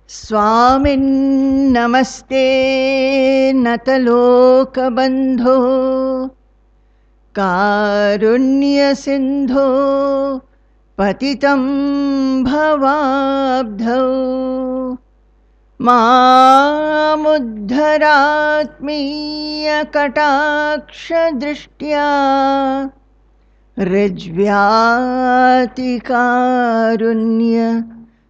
Swamin Namaste Natalokabandho Karunya Sindho Patitam Bhavabdho Mamuddharatmiya Kataksha Drishtya Rijvyati Karunya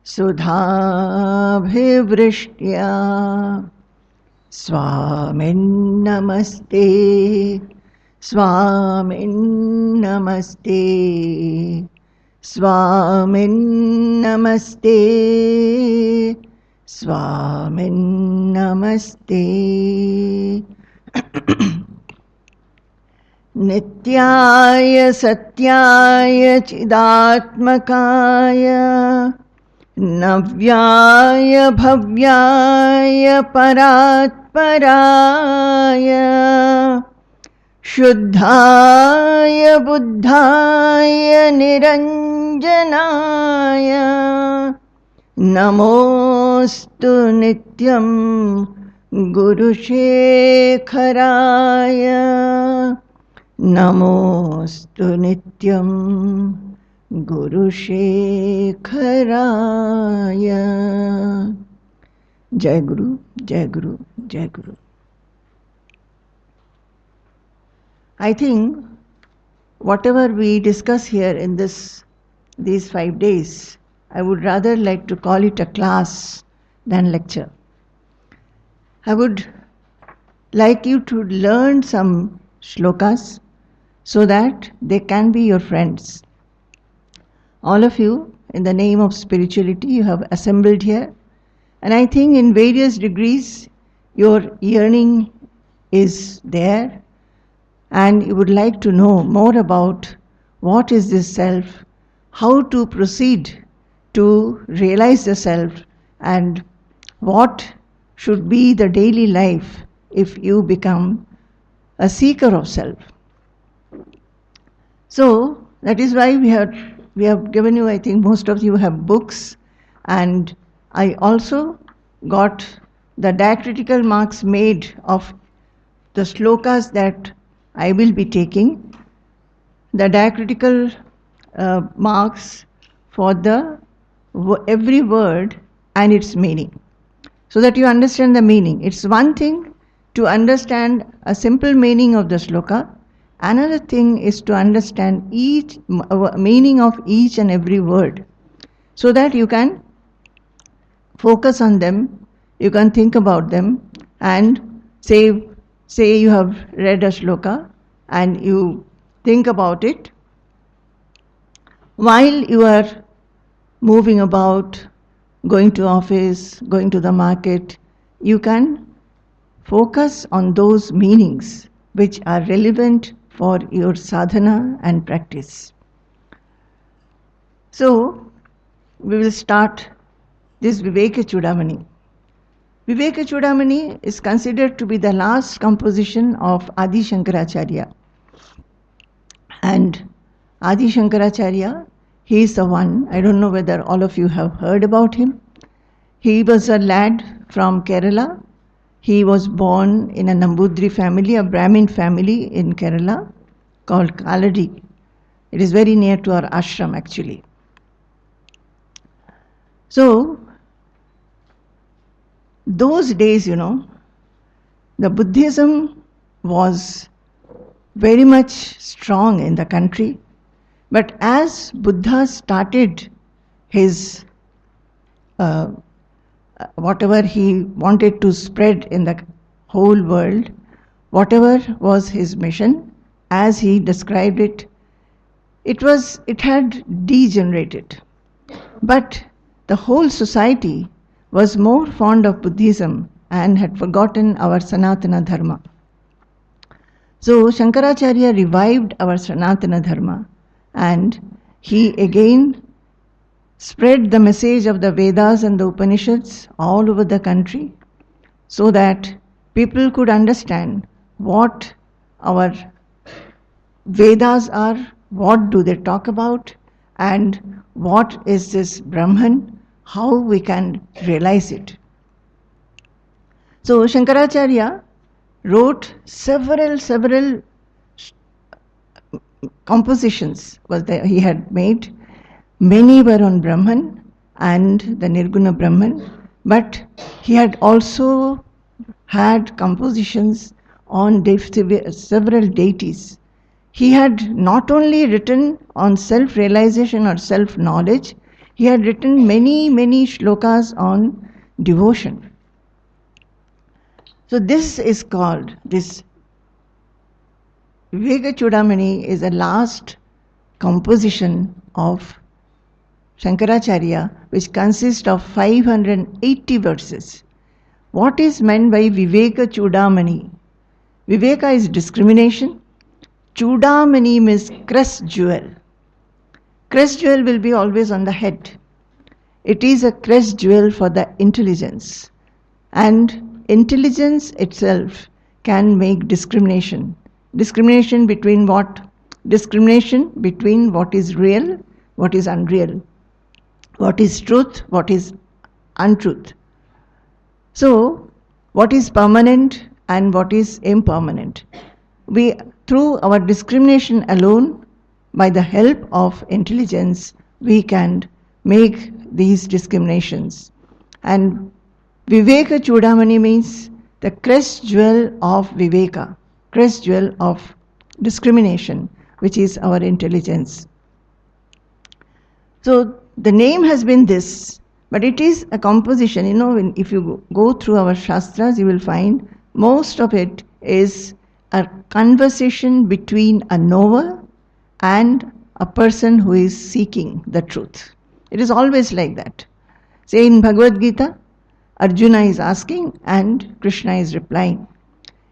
Sudhabhivrishtya Swamin Namaste Swamin Namaste Swamin Namaste Swamin Namaste Nityaya Satyaya Chidatmakaya Navyaya Bhavyaya Paratparaya Shuddhaya Buddhaya Niranjanaya Namostu Nityam Guru Shekharaya Namostu Nityam Guru Shekharaya. Jai Guru, Jai Guru, Jai Guru. I think whatever we discuss here in these 5 days, I would rather like to call it a class than lecture. I would like you to learn some shlokas so that they can be your friends. All of you, in the name of spirituality, you have assembled here, and I think in various degrees your yearning is there, and you would like to know more about what is this self, how to proceed to realize the self, and what should be the daily life if you become a seeker of self. So that is why we have given you, I think most of you have books, and I also got the diacritical marks made of the shlokas that I will be taking, the diacritical marks for every word and its meaning, so that you understand the meaning. It's one thing to understand a simple meaning of the shloka. Another thing is to understand each meaning of each and every word, so that you can focus on them, you can think about them, and say you have read a shloka and you think about it while you are moving about, going to office, going to the market. You can focus on those meanings which are relevant for your sadhana and practice. So, we will start this Vivekachudamani. Vivekachudamani is considered to be the last composition of Adi Shankaracharya. And Adi Shankaracharya, he is the one, I don't know whether all of you have heard about him. He was a lad from Kerala. He was born in a Nambudri family, a Brahmin family in Kerala called Kaladi. It is very near to our ashram actually. So, those days, the Buddhism was very much strong in the country. But as Buddha started his whatever he wanted to spread in the whole world, whatever was his mission, as he described it, it had degenerated. But the whole society was more fond of Buddhism and had forgotten our Sanatana Dharma. So Shankaracharya revived our Sanatana Dharma, and he again spread the message of the Vedas and the Upanishads all over the country, so that people could understand what our Vedas are, what do they talk about, and what is this Brahman, how we can realize it. So Shankaracharya wrote several compositions he had made. Many were on Brahman and the Nirguna Brahman, but he had also had compositions on several deities. He had not only written on self-realization or self-knowledge, he had written many shlokas on devotion. So this is called, this Vivekachudamani is the last composition of Shankaracharya, which consists of 580 verses. What is meant by Vivekachudamani? Viveka is discrimination. Chudamani means crest jewel. Crest jewel will be always on the head. It is a crest jewel for the intelligence. And intelligence itself can make discrimination. Discrimination between what? Discrimination between what is real, what is unreal, what is truth, what is untruth. So, what is permanent and what is impermanent? We, through our discrimination alone, by the help of intelligence, we can make these discriminations. And Vivekachudamani means the crest jewel of Viveka, crest jewel of discrimination, which is our intelligence. So the name has been this, but it is a composition. You know, if you go through our Shastras, you will find most of it is a conversation between a knower and a person who is seeking the truth. It is always like that. Say in Bhagavad Gita, Arjuna is asking and Krishna is replying.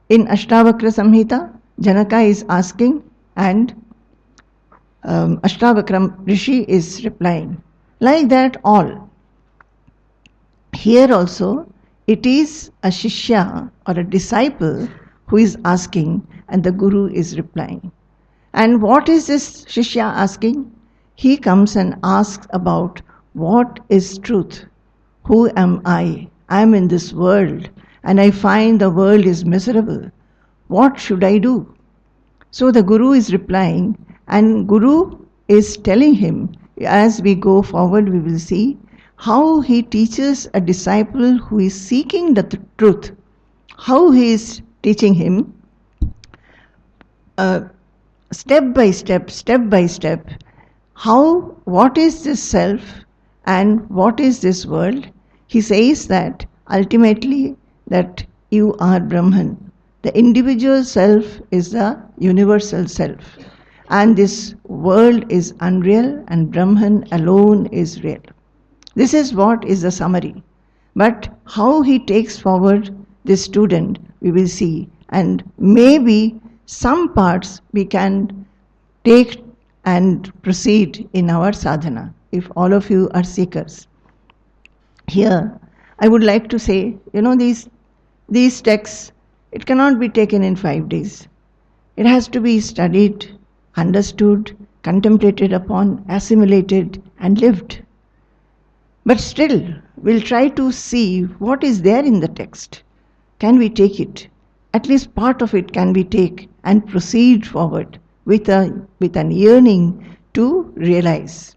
In Ashtavakra Samhita, Janaka is asking and Ashtavakra Rishi is replying. Like that all. Here also, it is a Shishya or a disciple who is asking and the Guru is replying. And what is this Shishya asking? He comes and asks about what is truth? Who am I? I am in this world and I find the world is miserable. What should I do? So the Guru is replying and Guru is telling him, as we go forward we will see how he teaches a disciple who is seeking the truth, how he is teaching him step by step, how, what is this self and what is this world. He says that ultimately that you are Brahman. The individual self is the universal self. And this world is unreal and Brahman alone is real. This is what is the summary. But how he takes forward this student, we will see. And maybe some parts we can take and proceed in our sadhana, if all of you are seekers. Here, I would like to say, you know, these texts, it cannot be taken in 5 days. It has to be studied, understood, contemplated upon, assimilated and lived. But still, we'll try to see what is there in the text. Can we take it? At least part of it can we take and proceed forward with an yearning to realize.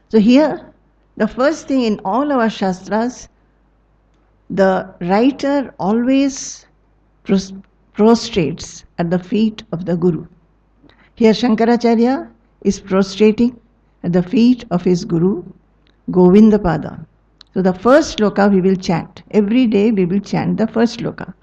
So here, the first thing in all our Shastras, the writer always prostrates at the feet of the Guru. Here Shankaracharya is prostrating at the feet of his Guru, Govindapada. So the first sloka we will chant. Every day we will chant the first sloka.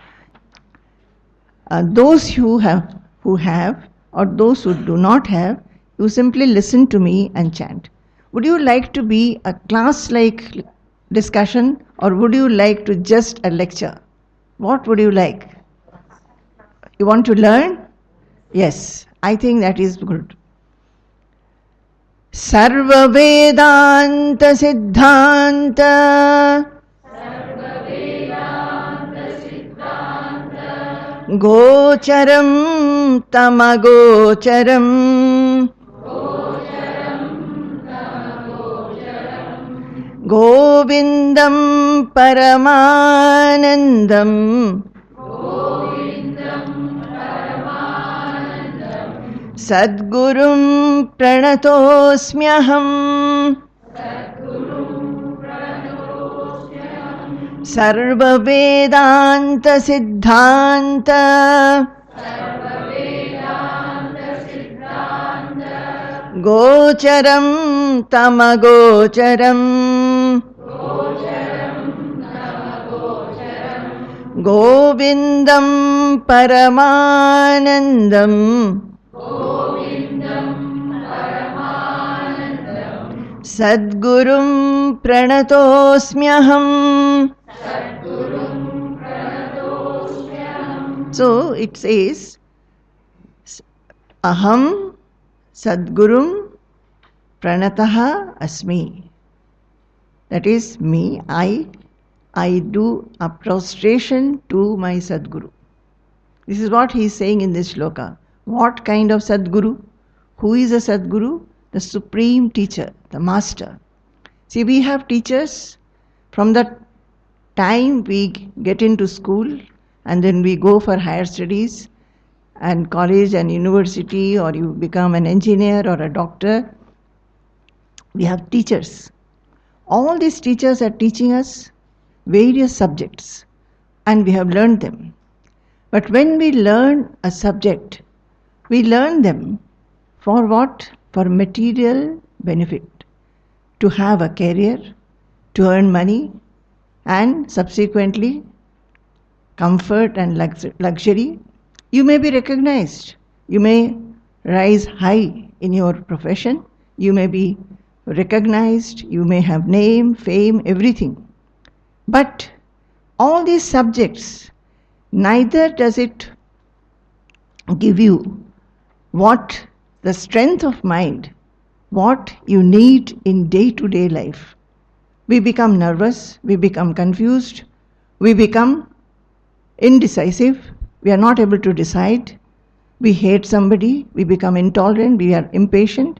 Those who have or those who do not have, you simply listen to me and chant. Would you like to be a class-like discussion or would you like to just a lecture? What would you like? You want to learn? Yes, I think that is good. Sarva Vedanta Siddhanta Gocharam Tamagocharam Govindam Paramanandam Sadgurum Pranatosmyaham Sarva Vedanta Siddhanta Gocharam Tamagocharam Govindam Paramanandam Sadgurum Pranatosmyaham. So it says, Aham Sadgurum Pranataha Asmi. That is me, I do a prostration to my Sadguru. This is what he is saying in this shloka. What kind of Sadguru? Who is a Sadguru? The supreme teacher, the master. See, we have teachers from the time we get into school and then we go for higher studies and college and university, or you become an engineer or a doctor. We have teachers. All these teachers are teaching us various subjects and we have learned them. But when we learn a subject, we learn them for what? For material benefit. To have a career, to earn money, and subsequently comfort and luxury. You may be recognized. You may rise high in your profession. You may be recognized. You may have name, fame, everything. But all these subjects, neither does it give you what the strength of mind, what you need in day-to-day life. We become nervous, we become confused, we become indecisive, we are not able to decide, we hate somebody, we become intolerant, we are impatient.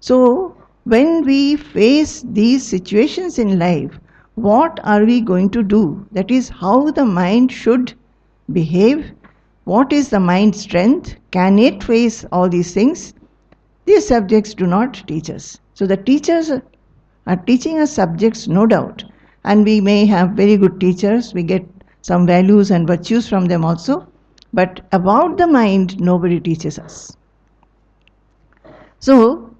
So, when we face these situations in life, what are we going to do? That is how the mind should behave. What is the mind's strength? Can it face all these things? These subjects do not teach us. So the teachers are teaching us subjects, no doubt. And we may have very good teachers. We get some values and virtues from them also. But about the mind, nobody teaches us. So,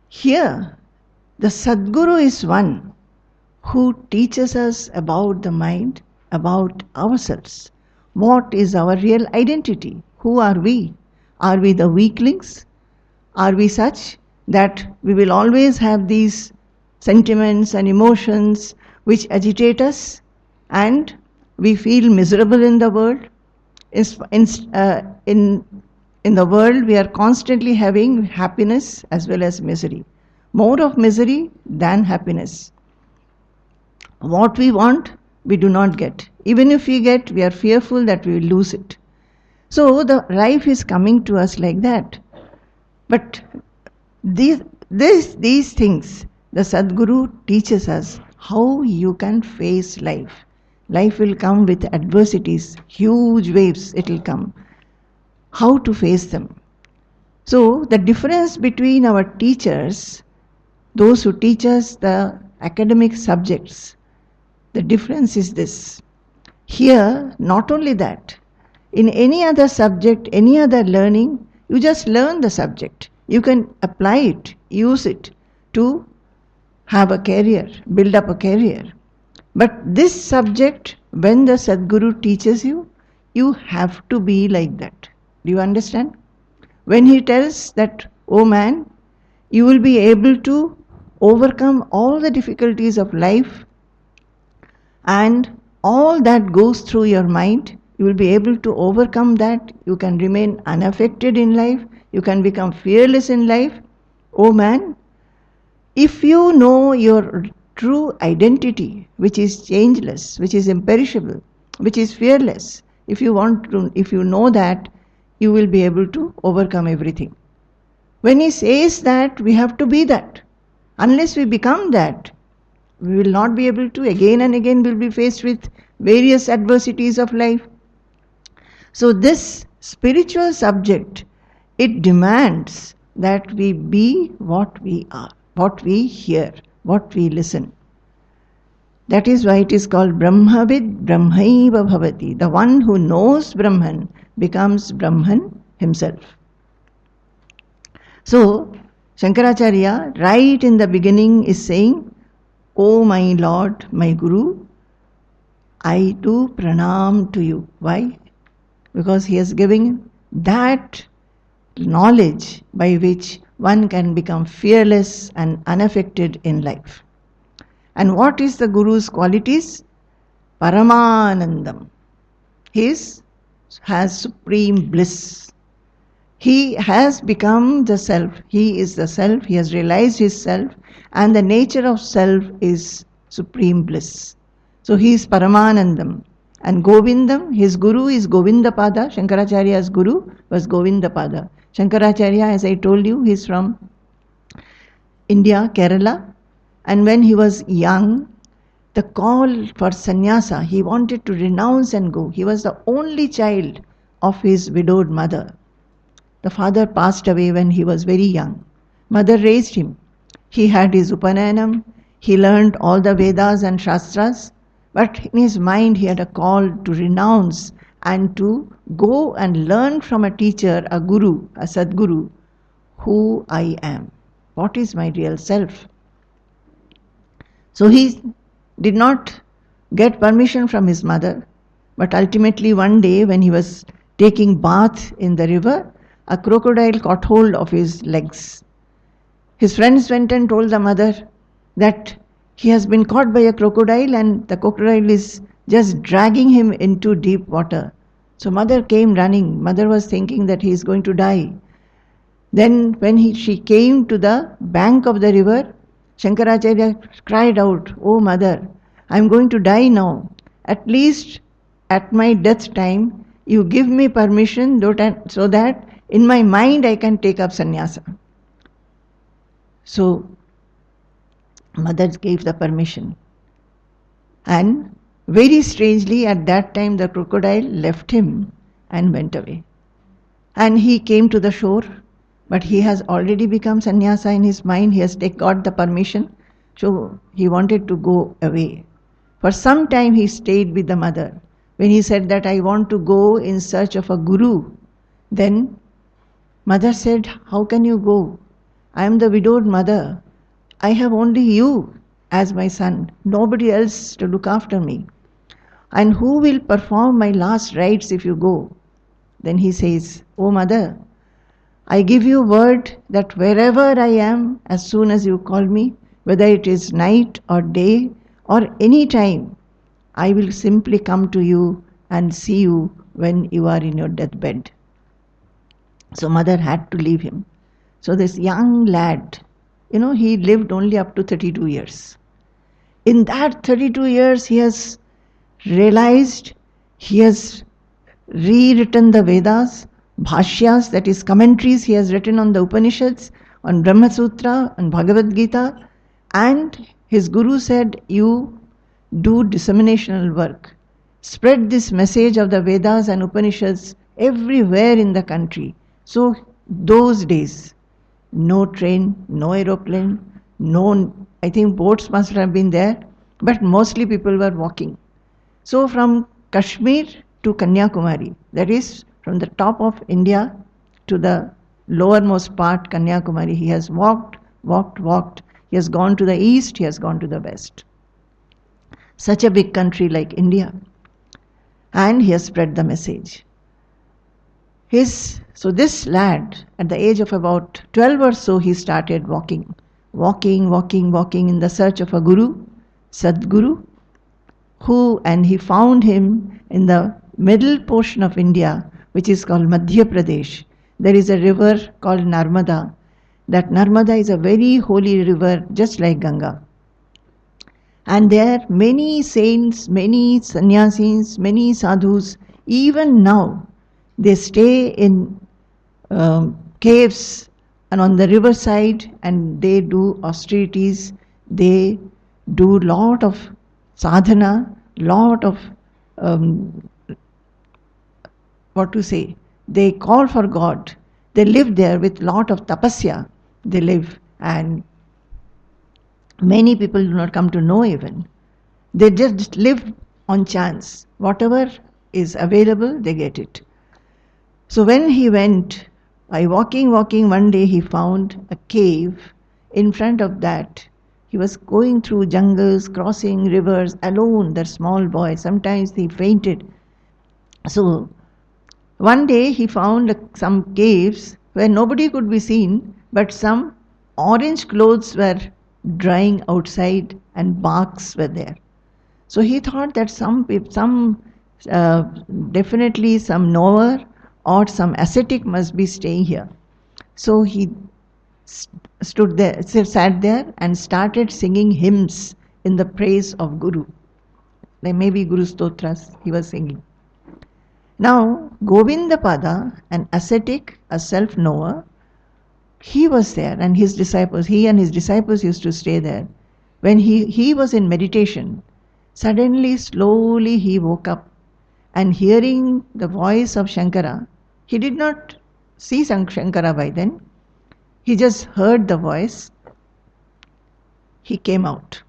here, the Sadguru is one who teaches us about the mind, about ourselves. What is our real identity? Who are we? Are we the weaklings? Are we such that we will always have these sentiments and emotions which agitate us and we feel miserable in the world? In the world, we are constantly having happiness as well as misery. More of misery than happiness. What we want, we do not get. Even if we get, we are fearful that we will lose it. So the life is coming to us like that. But these things, the Sadguru teaches us how you can face life. Life will come with adversities, huge waves it will come. How to face them. So the difference between our teachers, those who teach us the academic subjects, the difference is this. Here, not only that, in any other subject, any other learning, you just learn the subject. You can apply it, use it to have a career, build up a career. But this subject, when the Sadguru teaches you, you have to be like that. Do you understand? When he tells that, oh man, you will be able to overcome all the difficulties of life and all that goes through your mind, you will be able to overcome that. You can remain unaffected in life. You can become fearless in life. Oh man, if you know your true identity, which is changeless, which is imperishable, which is fearless, if you know that, you will be able to overcome everything. When he says that, we have to be that. Unless we become that, we will not be able to, again and again will be faced with various adversities of life. So this spiritual subject, it demands that we be what we are, what we hear, what we listen. That is why it is called Brahmavid Brahmaiva Bhavati. The one who knows Brahman becomes Brahman himself. So, Shankaracharya, right in the beginning, is saying, O my Lord, my Guru, I do pranam to you. Why? Because he is giving that knowledge by which one can become fearless and unaffected in life. And what is the Guru's qualities? Paramanandam. He has supreme bliss. He has become the self. He is the self. He has realized his self. And the nature of self is supreme bliss. So he is Paramanandam. And Govindam, his Guru is Govindapada. Shankaracharya's Guru was Govindapada. Shankaracharya, as I told you, he is from India, Kerala. And when he was young, the call for sannyasa, he wanted to renounce and go. He was the only child of his widowed mother. The father passed away when he was very young. Mother raised him. He had his Upanayam. He learned all the Vedas and Shastras. But in his mind, he had a call to renounce and to go and learn from a teacher, a Guru, a Sadguru, who I am. What is my real self? So he did not get permission from his mother, but ultimately one day when he was taking bath in the river, a crocodile caught hold of his legs. His friends went and told the mother that he has been caught by a crocodile and the crocodile is just dragging him into deep water. So mother came running. Mother was thinking that he is going to die. Then when she came to the bank of the river, Shankaracharya cried out, "Oh mother, I am going to die now. At least at my death time, you give me permission so that in my mind I can take up sannyasa." So mother gave the permission. And very strangely at that time the crocodile left him and went away. And he came to the shore. But he has already become sannyasa in his mind. He has got the permission. So he wanted to go away. For some time he stayed with the mother. When he said that I want to go in search of a guru, then mother said, "How can you go? I am the widowed mother. I have only you as my son. Nobody else to look after me. And who will perform my last rites if you go?" Then he says, "Oh mother, I give you word that wherever I am, as soon as you call me, whether it is night or day or any time, I will simply come to you and see you when you are in your deathbed." So mother had to leave him. So this young lad, he lived only up to 32 years. In that 32 years, he has realized, he has rewritten the Vedas, Bhashyas, that is commentaries he has written on the Upanishads, on Brahma Sutra, on Bhagavad Gita, and his Guru said, "You do disseminational work. Spread this message of the Vedas and Upanishads everywhere in the country." So those days, no train, no aeroplane, I think boats must have been there, but mostly people were walking. So from Kashmir to Kanyakumari, that is from the top of India to the lowermost part, Kanyakumari, he has walked. He has gone to the east, he has gone to the west. Such a big country like India. And he has spread the message. So this lad, at the age of about 12 or so, he started walking in the search of a guru, Sadguru, and he found him in the middle portion of India, which is called Madhya Pradesh. There is a river called Narmada. That Narmada is a very holy river, just like Ganga. And there are many saints, many sannyasis, many sadhus. Even now, they stay in caves and on the riverside, and they do austerities, they do lot of sadhana, lot of what to say, they call for God. They live there with lot of tapasya. They live, and many people do not come to know even. They just live on chance. Whatever is available, they get it. So when he went, by walking, one day he found a cave. In front of that, he was going through jungles, crossing rivers alone, that small boy. Sometimes he fainted. So one day he found some caves where nobody could be seen, but some orange clothes were drying outside and barks were there. So he thought that uh, definitely some knower or some ascetic must be staying here. So he sat there and started singing hymns in the praise of Guru. Like maybe Guru Stotras he was singing. Now, Govindapada, an ascetic, a self-knower, he was there, and he and his disciples used to stay there. When he was in meditation, suddenly, slowly he woke up, and hearing the voice of Shankara, he did not see Shankara by then, he just heard the voice. He came out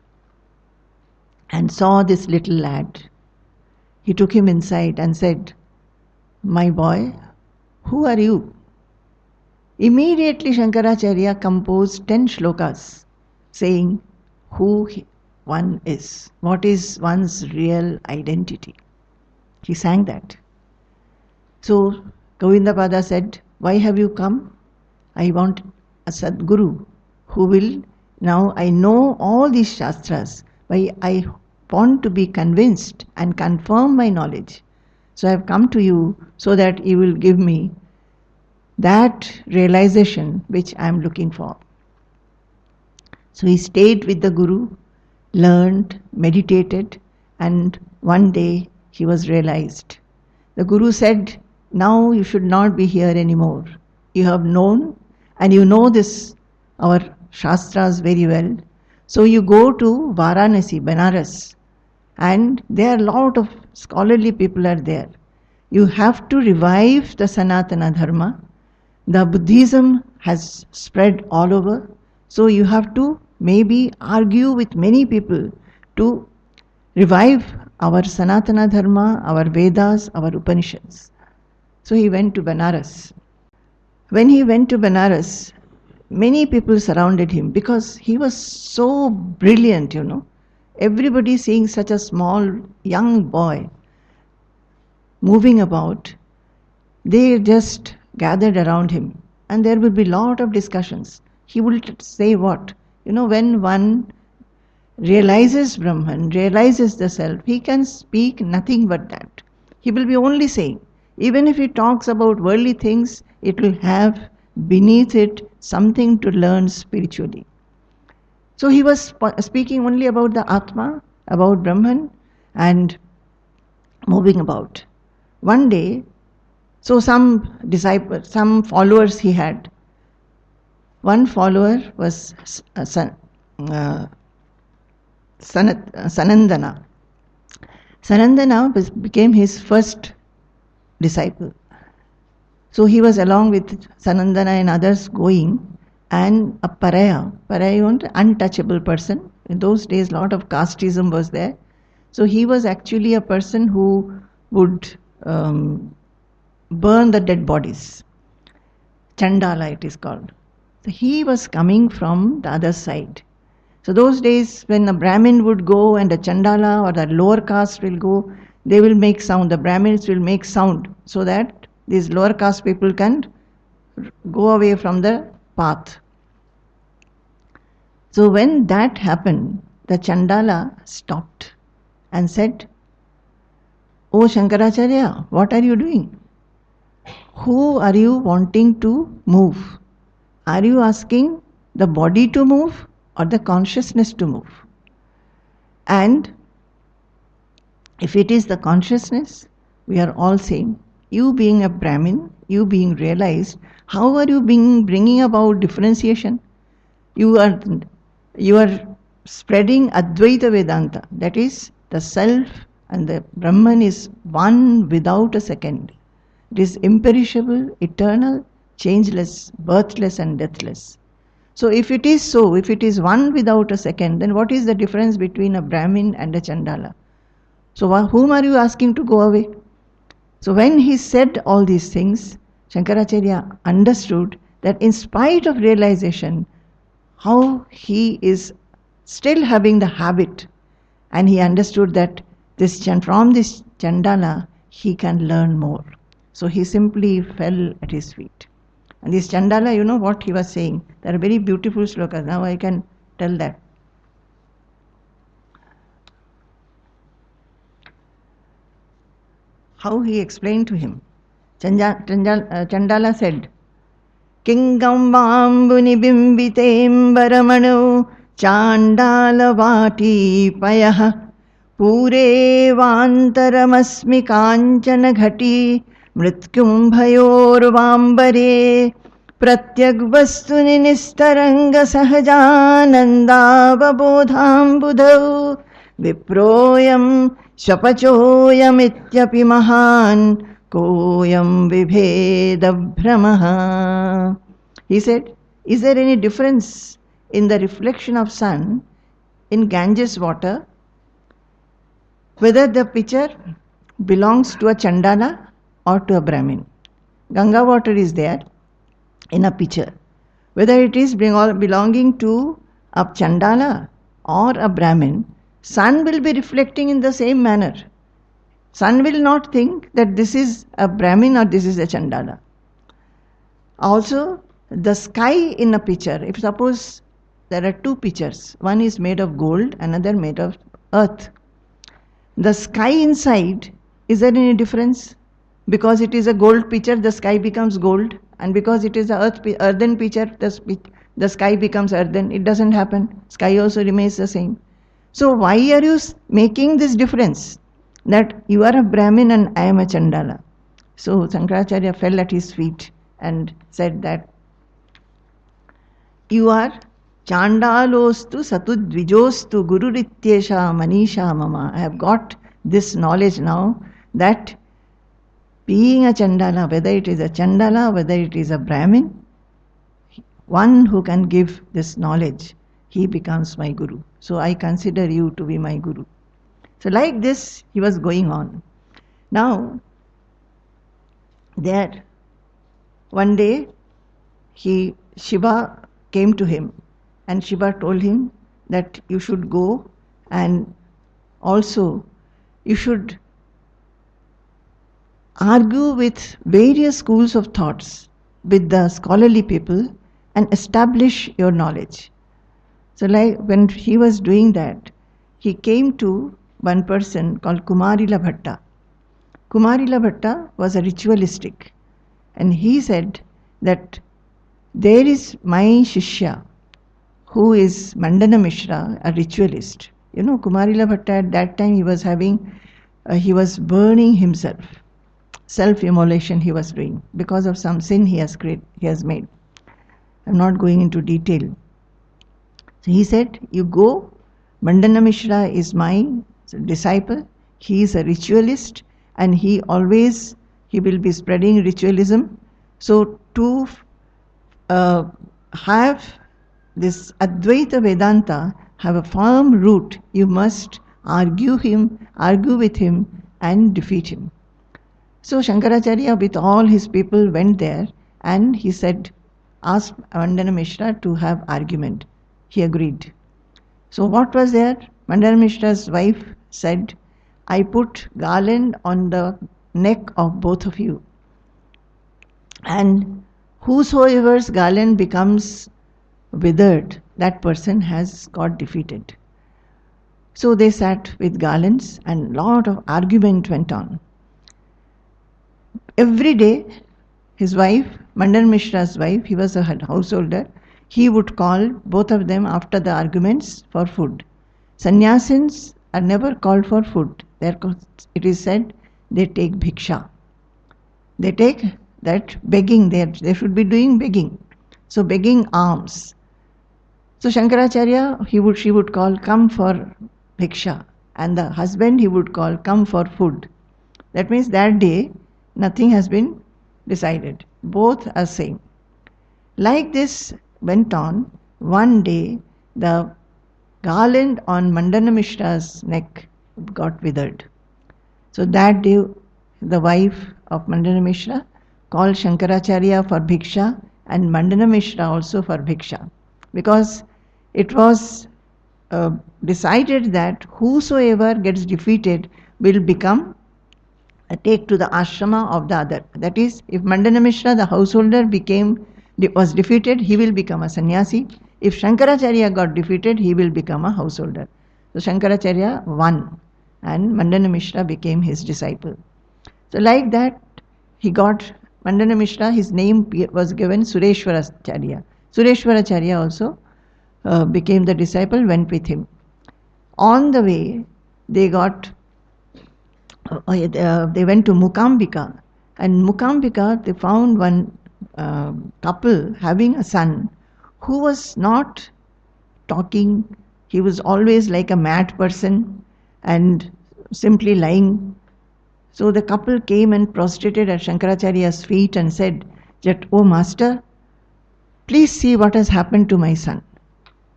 and saw this little lad. He took him inside and said, "My boy, who are you?" Immediately Shankaracharya composed 10 shlokas saying who one is, what is one's real identity. He sang that. So Govindapada said, "Why have you come?" "I want a Sadguru who will, now I know all these Shastras, but I want to be convinced and confirm my knowledge. So I have come to you so that you will give me that realization which I am looking for." So he stayed with the Guru, learned, meditated, and one day he was realized. The Guru said, "Now you should not be here anymore. You have known, and you know this, our Shastras very well. So you go to Varanasi, Benares, and there are a lot of scholarly people are there. You have to revive the Sanatana Dharma. The Buddhism has spread all over, so you have to maybe argue with many people to revive our Sanatana Dharma, our Vedas, our Upanishads." So he went to Benares. When he went to Benares, many people surrounded him because he was so brilliant, Everybody seeing such a small young boy moving about, they just gathered around him, and there will be lot of discussions. He will say what? When one realizes Brahman, realizes the self, he can speak nothing but that. He will be only saying. Even if he talks about worldly things, it will have beneath it something to learn spiritually. So he was speaking only about the Atma, about Brahman, and moving about. One day, so some disciples, some followers he had. One follower was Sanandana. Sanandana became his first disciple. So he was along with Sanandana and others going, and a Paraya meant untouchable person. In those days, lot of casteism was there. So he was actually a person who would burn the dead bodies. Chandala it is called. So he was coming from the other side. So those days when a Brahmin would go and a Chandala or the lower caste will go, they will make sound. The Brahmins will make sound so that these lower caste people can go away from the path. So when that happened, the Chandala stopped and said, "Oh Shankaracharya, what are you doing? Who are you wanting to move? Are you asking the body to move or the consciousness to move? And if it is the consciousness, we are all same. You being a Brahmin, you being realized, how are you being bringing about differentiation? You are spreading Advaita Vedanta. That is, the self and the Brahman is one without a second. It is imperishable, eternal, changeless, birthless and deathless. So if it is so, if it is one without a second, then what is the difference between a Brahmin and a Chandala? So whom are you asking to go away? So when he said all these things, Shankaracharya understood that in spite of realization, how he is still having the habit, and he understood that from this Chandala he can learn more. So he simply fell at his feet. And this Chandala, you know what he was saying? There are very beautiful slokas. Now I can tell that. How he explained to him. Chandala said, Kingam Vambuni Bimbitembaramano Chandalavati Payaha Pure Vantaramasmi Kanchana Ghati Mritkyum Bhayorvambare Pratyagvastuni Nistaranga Sahajanandavabodham Budhau Viproyam Shapachoyam Mahan Koyam Vibheda Brahmaha. He said, is there any difference in the reflection of sun in Ganges water, whether the pitcher belongs to a Chandala or to a Brahmin? Ganga water is there in a pitcher. Whether it is belonging to a Chandala or a Brahmin, sun will be reflecting in the same manner. Sun will not think that this is a Brahmin or this is a Chandala. Also, the sky in a pitcher, if suppose there are two pitchers, one is made of gold, another made of earth. The sky inside, is there any difference? Because it is a gold pitcher, the sky becomes gold, and because it is an earthen pitcher, the sky becomes earthen. It doesn't happen. Sky also remains the same. So why are you making this difference? That you are a Brahmin and I am a Chandala. So Shankaracharya fell at his feet and said that you are Chandalostu Satudvijostu Gururityesha Manisha Mama. I have got this knowledge now that being a Chandala, whether it is a Chandala, whether it is a Brahmin, one who can give this knowledge, he becomes my Guru. So I consider you to be my Guru. So like this, he was going on. Now, there, one day, Shiva came to him, and Shiva told him that you should go and also you should argue with various schools of thoughts with the scholarly people and establish your knowledge. So like when he was doing that, he came to one person called Kumarila Bhatta. Kumarila Bhatta was a ritualistic, and he said that there is my Shishya who is Mandana Mishra, a ritualist. You know, Kumarila Bhatta at that time he was burning himself. Self-immolation he was doing because of some sin he has made. I'm not going into detail. So he said, you go, Mandana Mishra is my disciple, he is a ritualist, and he will be spreading ritualism. So to have this Advaita Vedanta have a firm root, you must argue with him and defeat him. So Shankaracharya with all his people went there, and he said, asked Mandana Mishra to have argument. He agreed. So what was there? Mandana Mishra's wife said, I put garland on the neck of both of you, and whosoever's garland becomes withered, that person has got defeated. So they sat with garlands, and lot of argument went on. Every day, his wife, Mandana Mishra's wife, he was a householder, he would call both of them after the arguments for food. Sannyasins are never called for food. It is said they take bhiksha. They take that begging, they should be doing begging. So begging alms. So Shankaracharya, she would call, come for bhiksha. And the husband, he would call, come for food. That means that day, nothing has been decided. Both are same. Like this went on. One day, the garland on Mandana Mishra's neck got withered. So that day, the wife of Mandana Mishra called Shankaracharya for bhiksha and Mandana Mishra also for bhiksha. Because it was decided that whosoever gets defeated will become take to the ashrama of the other. That is, if Mandana Mishra, the householder, was defeated, he will become a sannyasi. If Shankaracharya got defeated, he will become a householder. So Shankaracharya won and Mandana Mishra became his disciple. So like that, he got Mandana Mishra, his name was given Sureshwaracharya. Sureshwaracharya also became the disciple, went with him. On the way, they went to Mukambika, and Mukambika, they found one couple having a son who was not talking. He was always like a mad person and simply lying. So the couple came and prostrated at Shankaracharya's feet and said that, "Oh Master, please see what has happened to my son."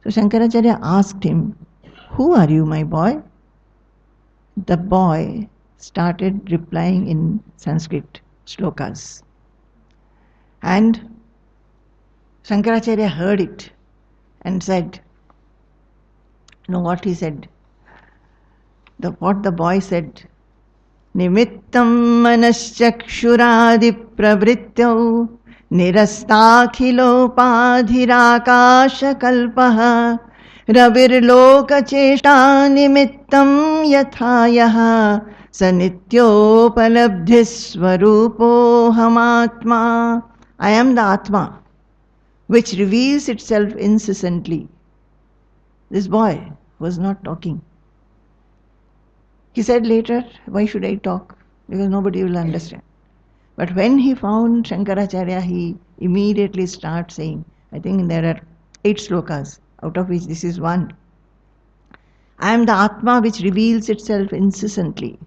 So Shankaracharya asked him, "Who are you, my boy?" The boy started replying in Sanskrit shlokas. And Shankaracharya heard it and said, you know what he said? What the boy said, Nimittam manaschakshuradi pravrityau nirastakhilopadhirakasha kalpaha ravirlokacheshta nimittam yathayaha sanityopalabdhisvarupo hamatma. I am the Atma which reveals itself incessantly. This boy was not talking. He said later, why should I talk? Because nobody will understand. But when he found Shankaracharya, he immediately started saying, I think there are 8 slokas, out of which this is one. I am the Atma which reveals itself incessantly,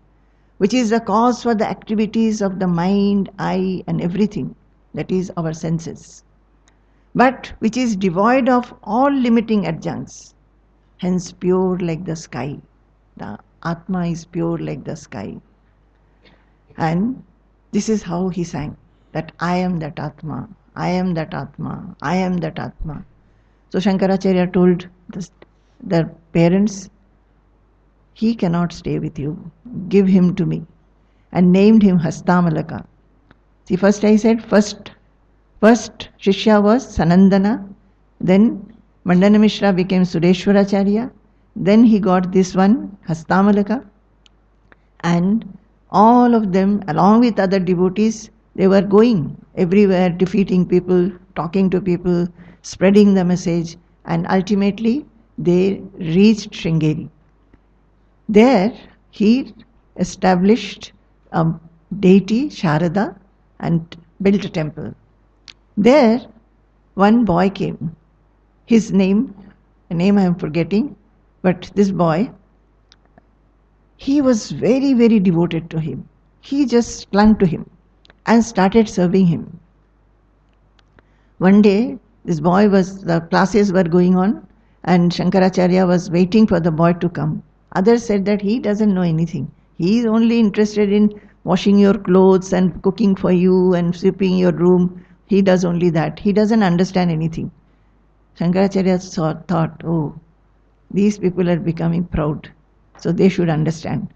which is the cause for the activities of the mind, eye, and everything, that is our senses, but which is devoid of all limiting adjuncts, hence pure like the sky. The Atma is pure like the sky. And this is how he sang, that I am that Atma, I am that Atma, I am that Atma. So Shankaracharya told the parents, he cannot stay with you, give him to me, and named him Hastamalaka. See, first I said, first Shishya was Sanandana, then Mandana Mishra became Sureshwaracharya, then he got this one, Hastamalaka, and all of them, along with other devotees, they were going everywhere, defeating people, talking to people, spreading the message, and ultimately they reached Sringeri. There he established a deity, Sharada, and built a temple. There one boy came. His name, a name I am forgetting, but this boy, he was very, very devoted to him. He just clung to him and started serving him. One day, the classes were going on and Shankaracharya was waiting for the boy to come. Others said that he doesn't know anything. He is only interested in washing your clothes and cooking for you and sweeping your room. He does only that. He doesn't understand anything. Shankaracharya thought, oh, these people are becoming proud, so they should understand.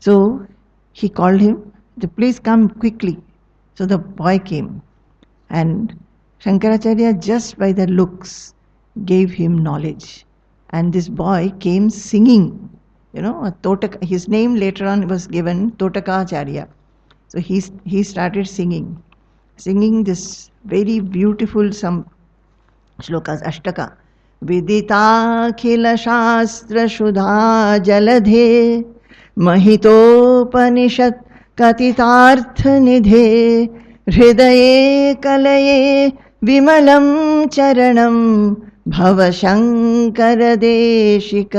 So he called him, please come quickly. So the boy came, and Shankaracharya, just by the looks, gave him knowledge. And this boy came singing, his name later on was given Totakacharya. So he started singing this very beautiful some shlokas, Ashtaka. Vidita khila shastra shudha jaladhe mahitopanishad कथितार्थनिधे हृदये कलये विमलं चरणं भवशङ्करदेशिक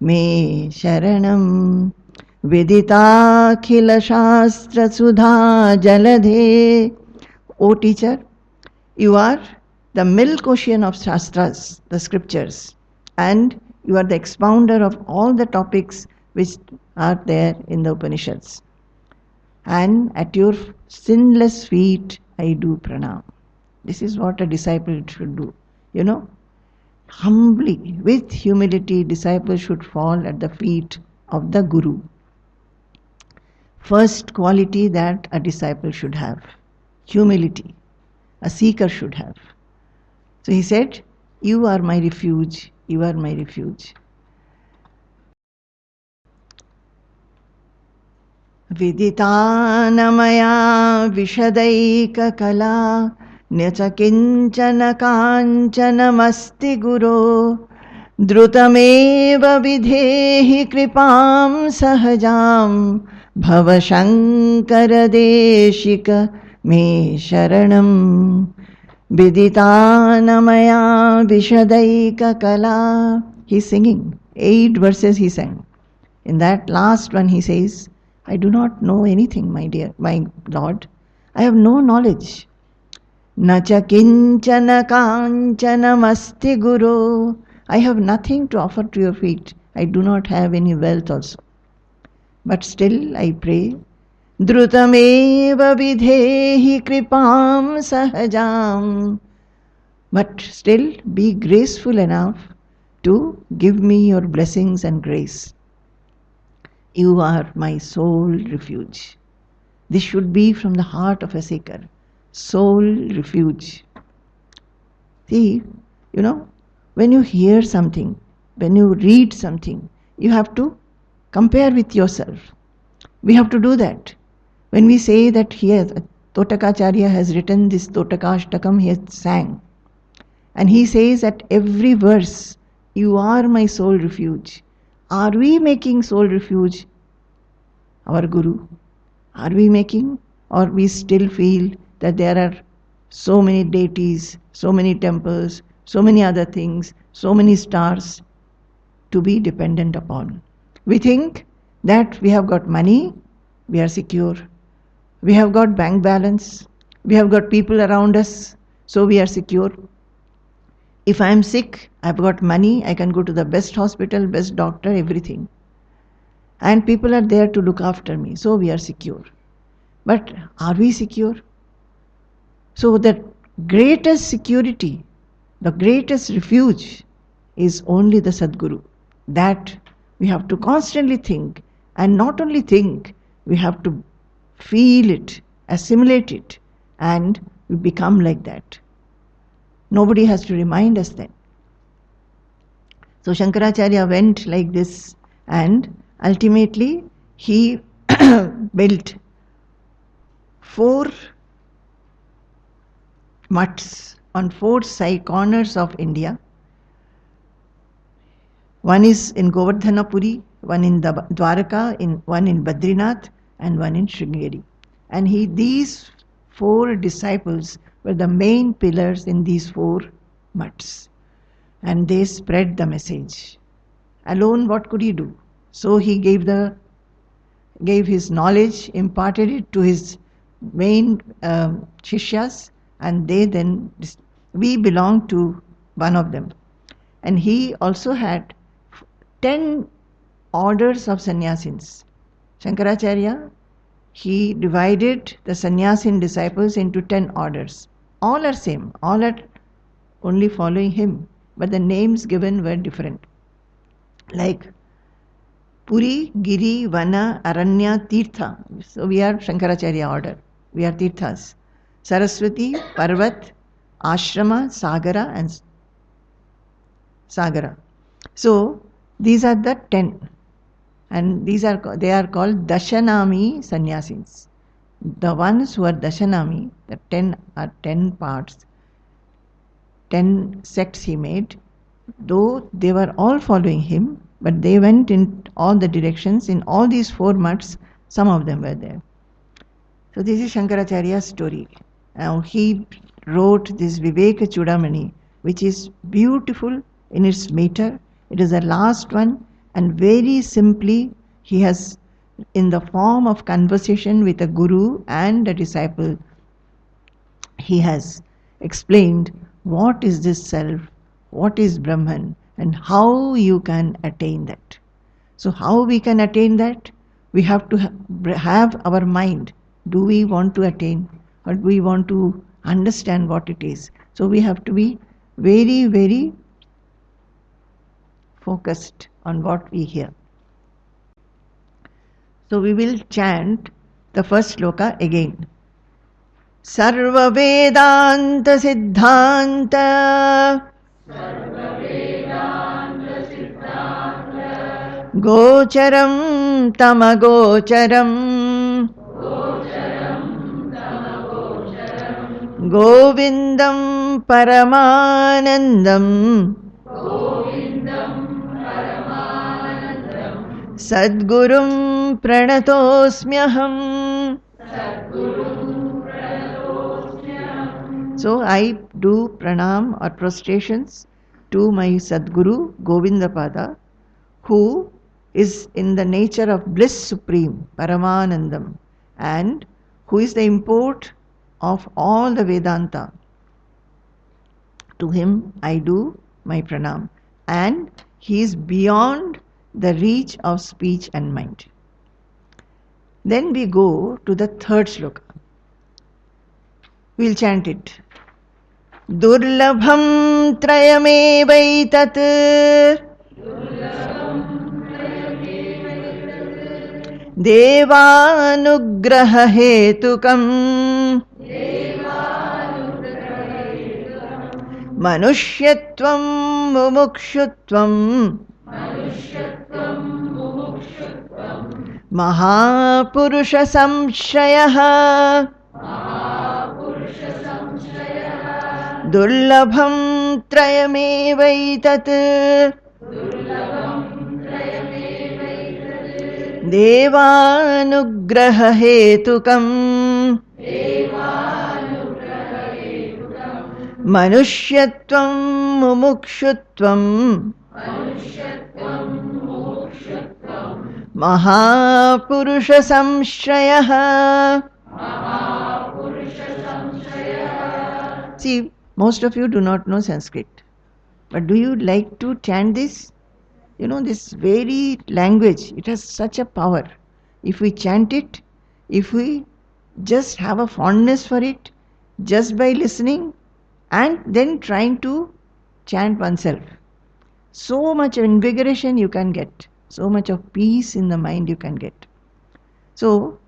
मे शरणं विदिताखिलशास्त्रसुधा जलधे. O teacher, you are the milk ocean of Shastras, the scriptures, and you are the expounder of all the topics which are there in the Upanishads. And at your sinless feet I do pranam. This is what a disciple should do. You know, humbly, with humility, disciples should fall at the feet of the Guru. First quality that a disciple should have, humility, a seeker should have. So he said, you are my refuge, you are my refuge. Viditanamaya vishadaika kala nyacha kinchana kanchanamasti guru drutameva vidhehi kripam sahajam bhavashankaradeshika me sharanam. Viditanamaya vishadaika kala. He's singing 8 verses he sang. In that last one he says, I do not know anything, my dear, my Lord. I have no knowledge. Nacha kinchana kanchanam asti guru. I have nothing to offer to your feet. I do not have any wealth also. But still I pray, Drutameva vidhehi kripam sahajam. But still be graceful enough to give me your blessings and grace. You are my sole refuge. This should be from the heart of a seeker. Sole refuge. See, you know, when you hear something, when you read something, you have to compare with yourself. We have to do that. When we say that here, Totakacharya has written this Totakashtakam, he has sang. And he says at every verse, you are my sole refuge. Are we making sole refuge our Guru? Are we making? Or we still feel that there are so many deities, so many temples, so many other things, so many stars to be dependent upon. We think that we have got money, we are secure. We have got bank balance, we have got people around us, so we are secure. If I am sick, I have got money, I can go to the best hospital, best doctor, everything. And people are there to look after me, so we are secure. But are we secure? So the greatest security, the greatest refuge is only the Sadguru. That we have to constantly think, and not only think, we have to feel it, assimilate it, and we become like that. Nobody has to remind us then. So Shankaracharya went like this, and ultimately he built 4 mutts on 4 side corners of India. One is in Govardhanapuri, one in Dwaraka, one in Badrinath, and one in Sringeri. And these 4 disciples were the main pillars in these 4 mutts. And they spread the message. Alone, what could he do? So he gave his knowledge, imparted it to his main shishyas, and we belonged to one of them. And he also had 10 orders of sannyasins. Shankaracharya, he divided the sannyasin disciples into 10 orders. All are same, all are only following him, but the names given were different. Like Puri, Giri, Vana, Aranya, Tirtha. So we are Shankaracharya order. We are Tirthas. Saraswati, Parvat, Ashrama, Sagara, and Sagara. So these are the 10. And they are called Dashanami sannyasins. The ones who are Dashanami, the 10 are 10 parts, 10 sects he made, though they were all following him, but they went in all the directions. In all these 4 mutts, some of them were there. So this is Shankaracharya's story. Now he wrote this Vivekachudamani, which is beautiful in its meter. It is the last one, and very simply he has, in the form of conversation with a guru and a disciple, he has explained what is this self, what is Brahman, and how you can attain that. So how we can attain that? We have to have our mind. Do we want to attain, or do we want to understand what it is? So we have to be very, very focused on what we hear. So we will chant the first sloka again. Sarva Vedanta Siddhanta Gocharam Tamagocharam Govindam Paramanandam Sadgurum Pranatosmyaham. So I do pranam or prostrations to my Sadguru Govindapada, who is in the nature of bliss supreme, Paramanandam, and who is the import of all the Vedanta. To him I do my pranam, and he is beyond the reach of speech and mind. Then we go to the third sloka. We'll chant it. Durlabham trayamevaitat Devanugraha hetukam Manushyatvam mumukshutvam Mahapurusha samshayah Durlabham trayamevaitat Devanugraha hetukam Manushyatvam mumukshutvam Mahapurusha samshrayah. See, most of you do not know Sanskrit. But do you like to chant this? You know, this very language, it has such a power. If we chant it, if we just have a fondness for it, just by listening and then trying to chant oneself, so much invigoration you can get, so much of peace in the mind you can get. So,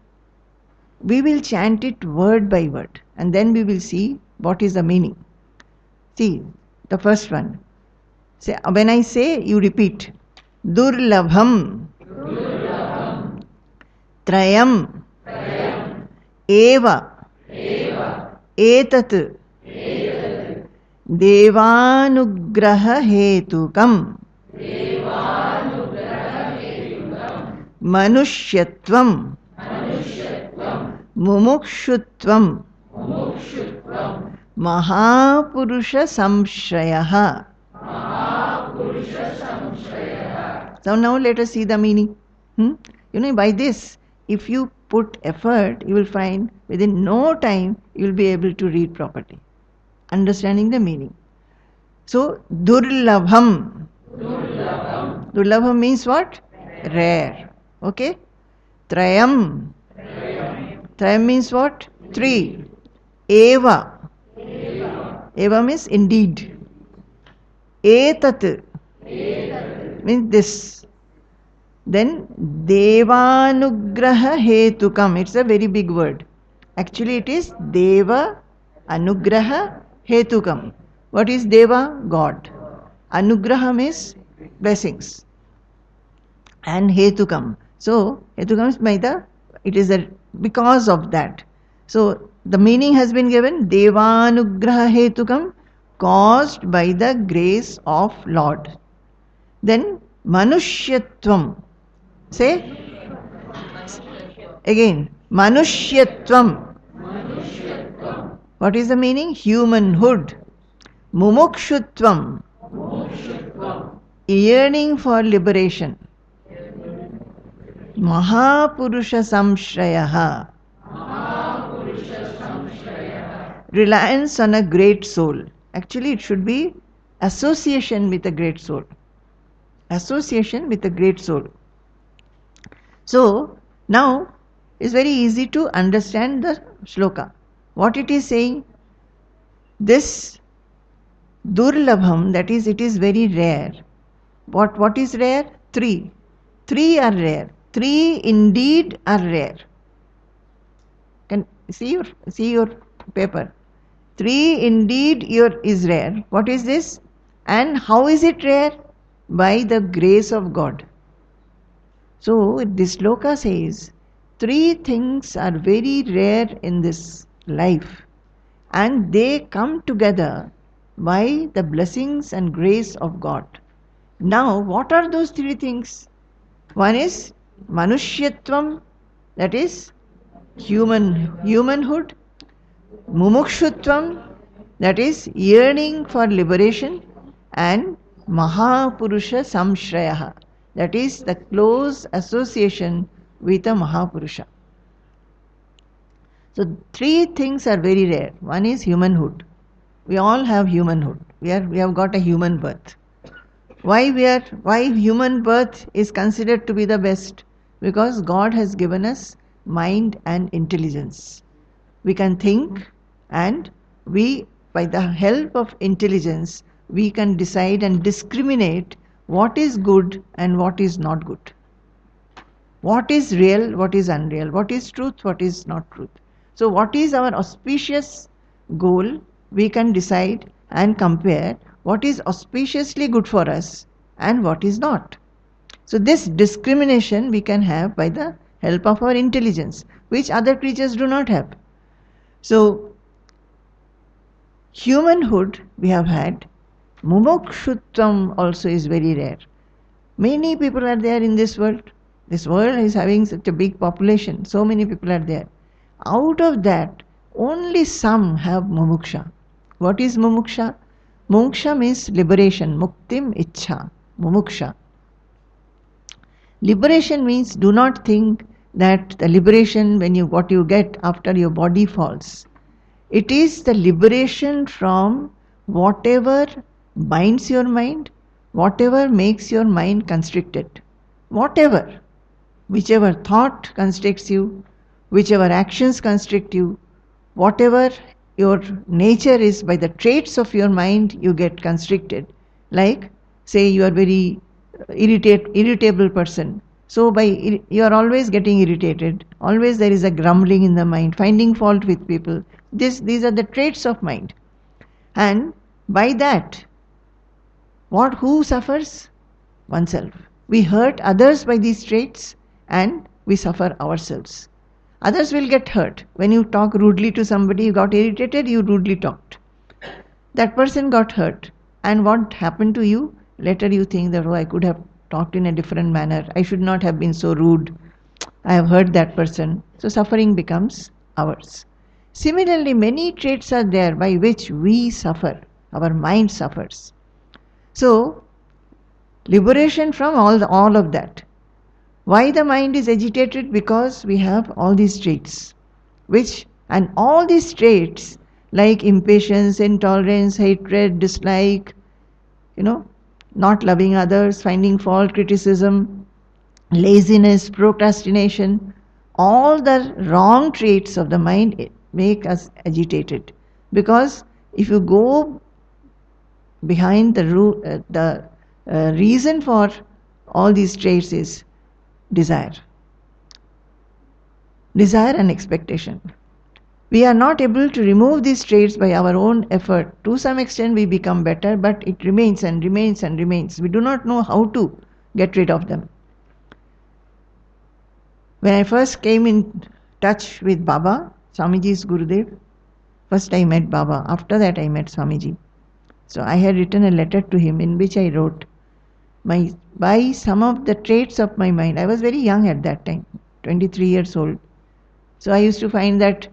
we will chant it word by word, and then we will see what is the meaning. See, the first one. Say, when I say, you repeat. Durlabham, Trayam, Eva, Etat, Devanugraha hetukam, Manushyatvam, Mumukshutvam, Mahapurusha samshrayah. So now let us see the meaning. You know, by this, if you put effort, you will find within no time you will be able to read properly, understanding the meaning. So, Durlabham. Durlabham means what? Rare. Okay? Trayam. Trayam means what? Three. Eva. Eva means indeed. Etat means this. Then Devanugraha hetukam. It's a very big word. Actually it is Deva Anugraha hetukam. What is Deva? God. Anugraha means blessings. And hetukam. So hetukam is it is because of that. So the meaning has been given, Devanugraha hetukam, caused by the grace of Lord. Then Manushyatvam. Say again, Manushyatvam. What is the meaning? Humanhood. Mumukshutvam. Yearning for liberation. Mahapurusha samshrayaha. Reliance on a great soul. Actually, it should be association with a great soul. Association with a great soul. So, now it's very easy to understand the shloka. What it is saying? This durlabham, that is, it is very rare. What is rare? Three. Three are rare. Three indeed are rare. Can see your paper. Three indeed is rare. What is this? And how is it rare? By the grace of God. So this shloka says, three things are very rare in this life, and they come together by the blessings and grace of God. Now, what are those three things? One is Manushyatvam, that is humanhood. Mumukshutvam, that is yearning for liberation. And Mahapurusha Samshrayaha, that is the close association with a Mahapurusha. So three things are very rare. One is humanhood. We all have humanhood. We have got a human birth. Why human birth is considered to be the best? Because God has given us mind and intelligence. We can think, and by the help of intelligence, we can decide and discriminate what is good and what is not good. What is real, what is unreal, what is truth, what is not truth. So what is our auspicious goal? We can decide and compare what is auspiciously good for us and what is not. So this discrimination we can have by the help of our intelligence, which other creatures do not have. So humanhood we have had. Mumukshutvam also is very rare. Many people are there in this world. This world is having such a big population. So many people are there. Out of that, only some have mumuksha. What is mumuksha? Mumuksha means liberation. Muktim ichha. Mumuksha. Liberation means, do not think that the liberation what you get after your body falls. It is the liberation from whatever binds your mind, whatever makes your mind constricted. Whatever. Whichever thought constricts you, whichever actions constrict you, whatever your nature is, by the traits of your mind you get constricted. Like, say you are very irritable person. So you are always getting irritated. Always there is a grumbling in the mind, finding fault with people. These are the traits of mind. And by that, who suffers? Oneself. We hurt others by these traits and we suffer ourselves. Others will get hurt. When you talk rudely to somebody, you got irritated, you rudely talked. That person got hurt. And what happened to you? Later you think that, I could have talked in a different manner. I should not have been so rude. I have hurt that person. So suffering becomes ours. Similarly, many traits are there by which we suffer. Our mind suffers. So, liberation from all of that. Why the mind is agitated? Because we have all these traits. And all these traits like impatience, intolerance, hatred, dislike, not loving others, finding fault, criticism, laziness, procrastination, all the wrong traits of the mind make us agitated. Because if you go behind the reason for all these traits is desire. Desire and expectation. We are not able to remove these traits by our own effort. To some extent we become better, but it remains and remains and remains. We do not know how to get rid of them. When I first came in touch with Baba, Swamiji's Gurudev, first I met Baba. After that I met Swamiji. So I had written a letter to him in which I wrote, by some of the traits of my mind, I was very young at that time, 23 years old. So I used to find that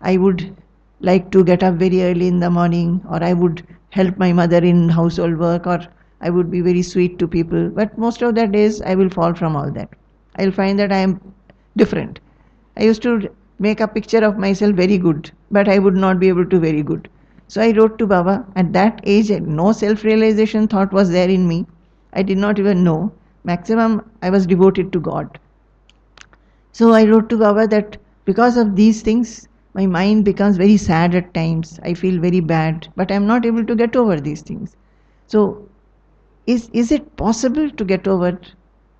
I would like to get up very early in the morning, or I would help my mother in household work, or I would be very sweet to people. But most of the days I will fall from all that. I'll find that I am different. I used to make a picture of myself very good, but I would not be able to very good. So I wrote to Baba. At that age, no self-realization thought was there in me. I did not even know. Maximum, I was devoted to God. So I wrote to Baba that because of these things, my mind becomes very sad at times. I feel very bad, but I'm not able to get over these things. So is it possible to get over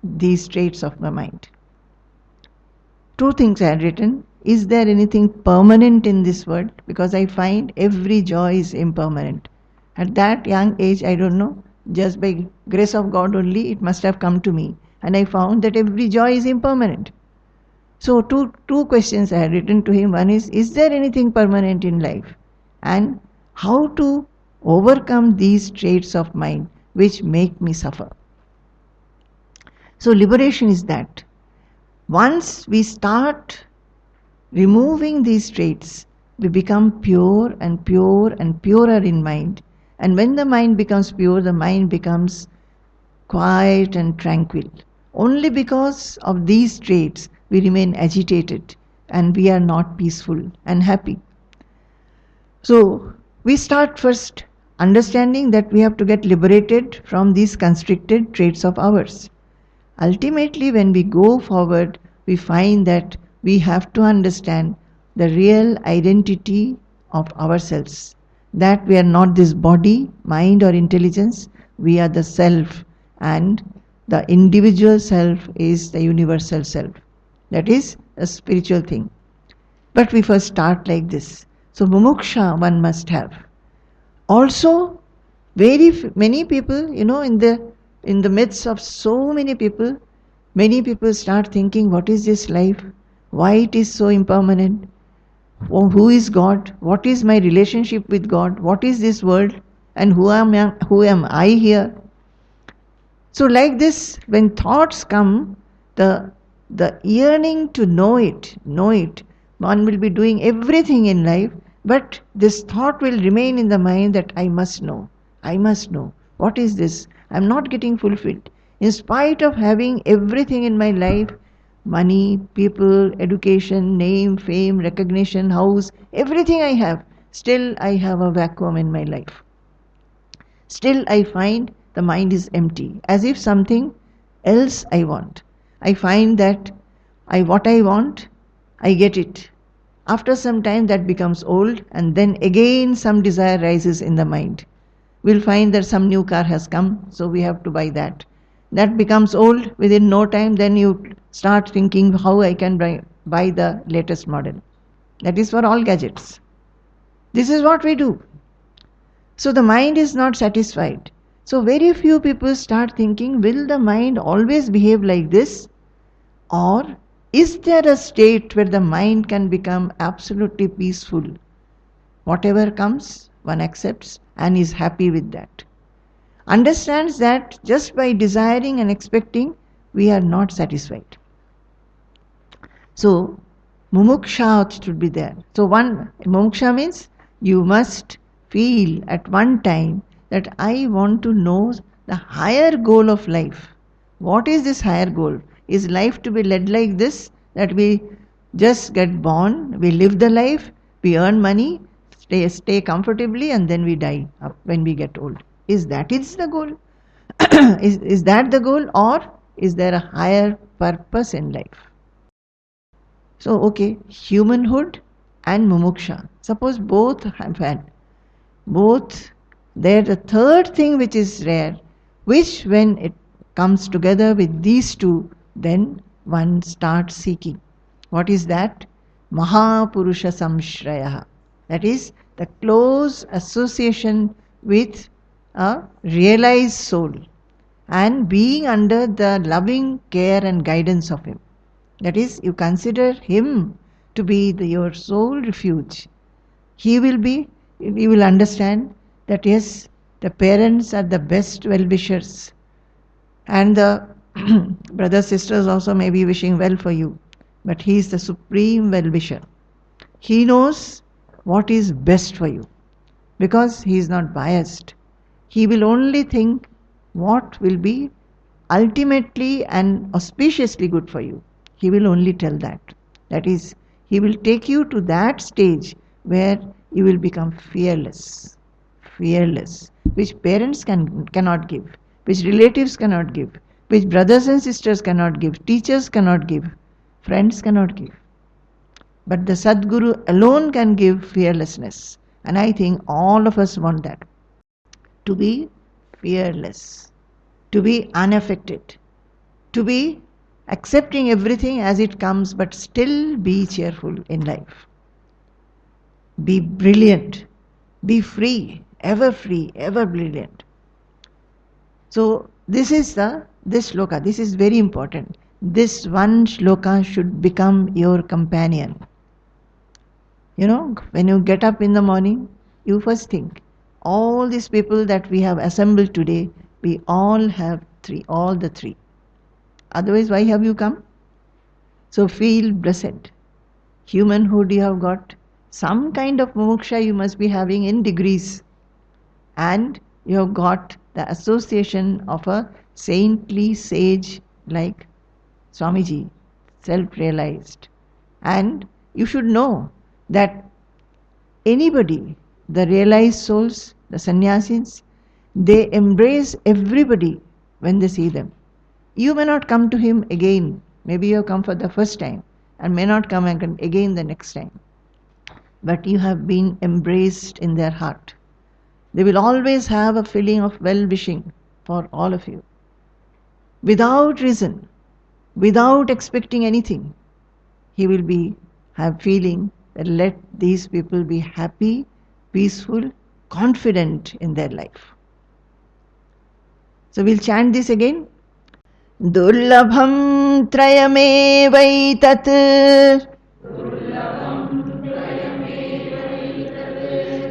these traits of the mind? Two things I had written. Is there anything permanent in this world? Because I find every joy is impermanent. At that young age, I don't know, just by grace of God only, it must have come to me. And I found that every joy is impermanent. So two questions I had written to him. One is there anything permanent in life? And how to overcome these traits of mind which make me suffer? So liberation is that. Once we start removing these traits, we become pure and pure and purer in mind. And when the mind becomes pure, the mind becomes quiet and tranquil. Only because of these traits, we remain agitated and we are not peaceful and happy. So we start first understanding that we have to get liberated from these constricted traits of ours. Ultimately, when we go forward, we find that we have to understand the real identity of ourselves. That we are not this body, mind or intelligence, we are the self, and the individual self is the universal self. That is a spiritual thing. But we first start like this. So mumuksha one must have. Also, many people, in the midst of so many people start thinking, what is this life? Why it is so impermanent? Who is God? What is my relationship with God? What is this world? And who am I here? So like this, when thoughts come, the yearning to know it, one will be doing everything in life, but this thought will remain in the mind that I must know. What is this? I'm not getting fulfilled. In spite of having everything in my life, money, people, education, name, fame, recognition, house, everything I have, still I have a vacuum in my life. Still I find the mind is empty, as if something else I want. I find that what I want, I get it. After some time that becomes old, and then again some desire rises in the mind. We'll find that some new car has come, so we have to buy that. That becomes old within no time, then you start thinking how I can buy the latest model. That is for all gadgets. This is what we do. So the mind is not satisfied. So very few people start thinking, will the mind always behave like this? Or is there a state where the mind can become absolutely peaceful? Whatever comes, one accepts and is happy with that. Understands that just by desiring and expecting, we are not satisfied. So, mumuksha should be there. So, mumuksha means you must feel at one time that I want to know the higher goal of life. What is this higher goal? Is life to be led like this, that we just get born, we live the life, we earn money, stay comfortably, and then we die when we get old? Is that the goal? is that the goal, or is there a higher purpose in life? So, okay, humanhood and mumuksha. Suppose both have had. They're the third thing which is rare, which when it comes together with these two, then one starts seeking. What is that? Mahapurusha samshraya. That is the close association with a realized soul and being under the loving care and guidance of him. That is, you consider him to be your sole refuge. You will understand that yes, the parents are the best well-wishers, and the brothers, sisters also may be wishing well for you. but He is the supreme well-wisher. He knows what is best for you because He is not biased. He will only think what will be ultimately and auspiciously good for you. He will only tell that. That is, He will take you to that stage where you will become fearless. Fearless, which parents cannot give, which relatives cannot give, which brothers and sisters cannot give, teachers cannot give, friends cannot give. But the Sadguru alone can give fearlessness. And I think all of us want that. To be fearless, to be unaffected, to be accepting everything as it comes, but still be cheerful in life. Be brilliant, be free, ever brilliant. So this shloka, this is very important. This one shloka should become your companion. When you get up in the morning, you first think, all these people that we have assembled today, we all have all the three. Otherwise, why have you come? So feel blessed. Humanhood you have got. Some kind of moksha you must be having in degrees. And you have got the association of a saintly sage like Swamiji, self-realized. And you should know that anybody, the realized souls, the sannyasis, they embrace everybody when they see them. You may not come to him again. Maybe you have come for the first time and may not come again the next time. But you have been embraced in their heart. They will always have a feeling of well-wishing for all of you. Without reason, without expecting anything, he will have feeling that let these people be happy, peaceful, confident in their life. So we'll chant this again. Durlabham trayamevaitat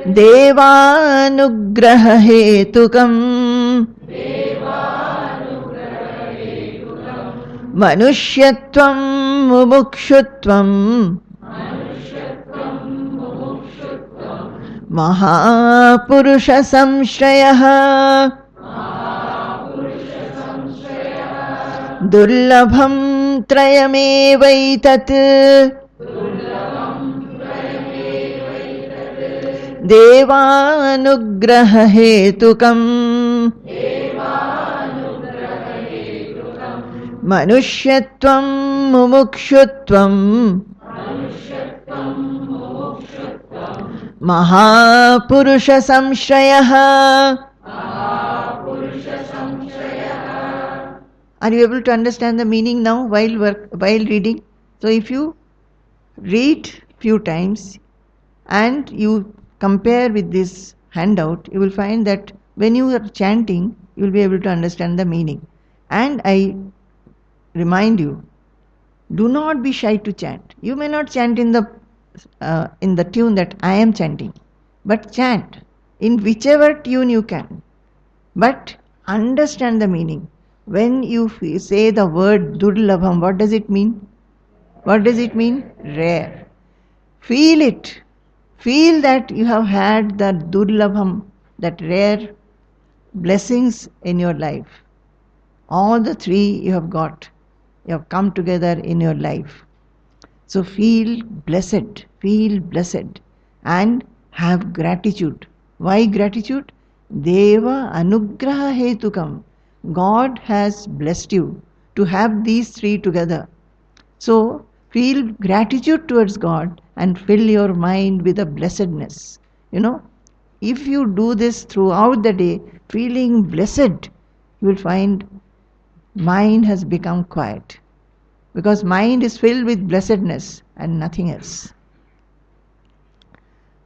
Devanugraha hetukam Manushyatvam mumukshutvam Mahapurusha samshrayah Durlabham trayamevaitat Devanugraha hetukam Manushyatvam mumukshutvam Mahapurusha samshrayah. Are you able to understand the meaning now while reading? So if you read few times and you compare with this handout, you will find that when you are chanting, you will be able to understand the meaning. And I remind you, do not be shy to chant. You may not chant in the tune that I am chanting, but chant in whichever tune you can. But understand the meaning. When you say the word Durlabham, what does it mean? What does it mean? Rare. Feel it. Feel that you have had the Durlabham, that rare blessings in your life. All the three you have got. You have come together in your life. So feel blessed and have gratitude. Why gratitude? Deva anugraha hetukam. God has blessed you to have these three together. So feel gratitude towards God and fill your mind with a blessedness. If you do this throughout the day, feeling blessed, you will find mind has become quiet. Because mind is filled with blessedness and nothing else.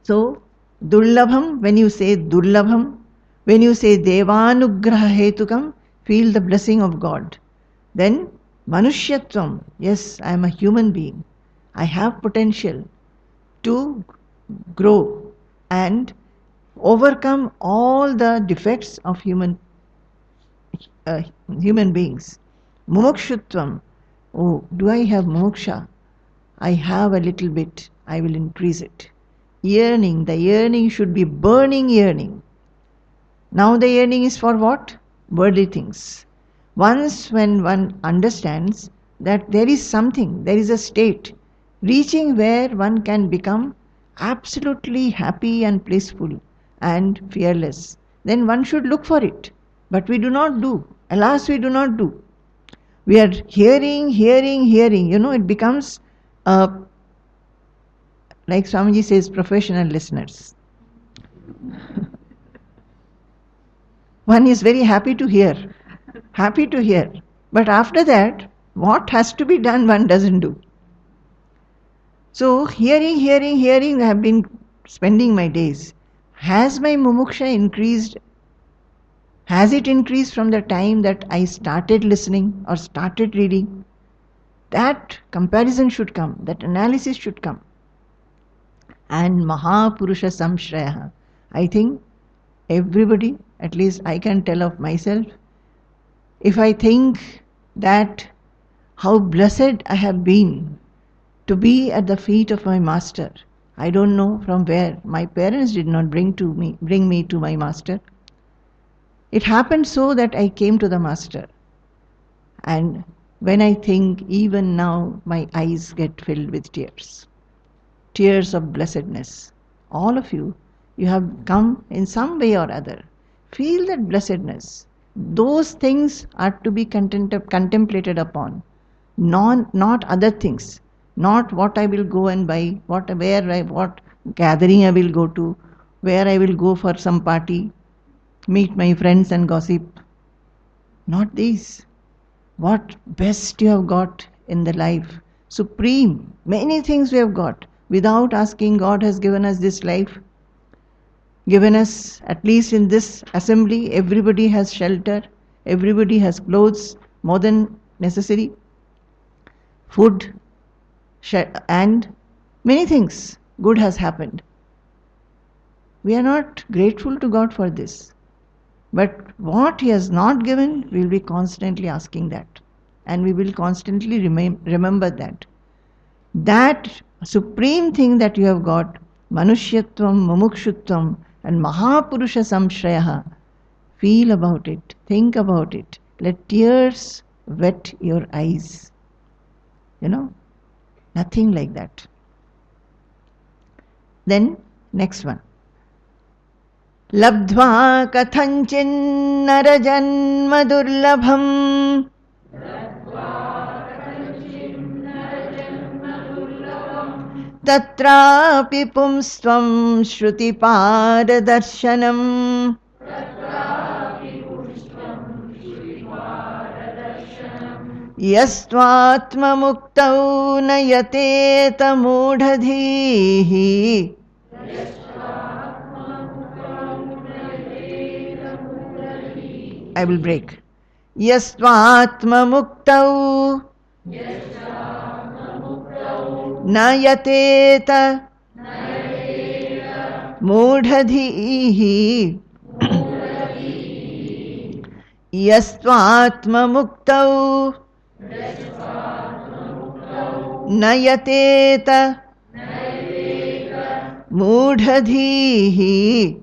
So, Durlabham, when you say Durlabham, when you say Devanugraha hetukam, feel the blessing of God. Then, Manushyatvam, yes, I am a human being. I have potential to grow and overcome all the defects of human beings. Mumukshutvam, oh, do I have moksha? I have a little bit, I will increase it. Yearning, the yearning should be burning yearning. Now the yearning is for what? Worldly things. Once when one understands that there is something, there is a state, reaching where one can become absolutely happy and blissful and fearless, then one should look for it. But we do not do. Alas, we do not do. We are hearing, hearing, hearing. It becomes, like Swamiji says, professional listeners. One is very happy to hear. Happy to hear. But after that, what has to be done, one doesn't do. So, hearing, hearing, hearing, I have been spending my days. Has my mumuksha increased? Has it increased from the time that I started listening or started reading? That comparison should come, that analysis should come. And Mahapurusha Samshraya. I think everybody, at least I can tell of myself, if I think that how blessed I have been to be at the feet of my master. I don't know from where. My parents did not bring me to my master. It happened so that I came to the master. And when I think, even now, my eyes get filled with tears. Tears of blessedness. All of you have come in some way or other. Feel that blessedness. Those things are to be contemplated upon. Not other things. Not what I will go and buy, what gathering I will go to, where I will go for some party, meet my friends and gossip. Not these. What best you have got in the life. Supreme. Many things we have got. Without asking, God has given us this life. Given us, at least in this assembly, everybody has shelter. Everybody has clothes, more than necessary. Food. And many things good has happened. We are not grateful to God for this. But what He has not given, we will be constantly asking that. And we will constantly remember that. That supreme thing that you have got, Manushyatvam, Mumukshutvam, and Mahapurusha Samshraya, feel about it, think about it. Let tears wet your eyes. Nothing like that. Then, next one. Labdhva kathanchin narajanma durlabham tatrapi pumstvam shruti paradarshanam yastvatma muktau nayateta mudhadhihi I will break. Yastvatma muktau nayateta mudhadhihi yastvatma muktau nayateta mudhadhihi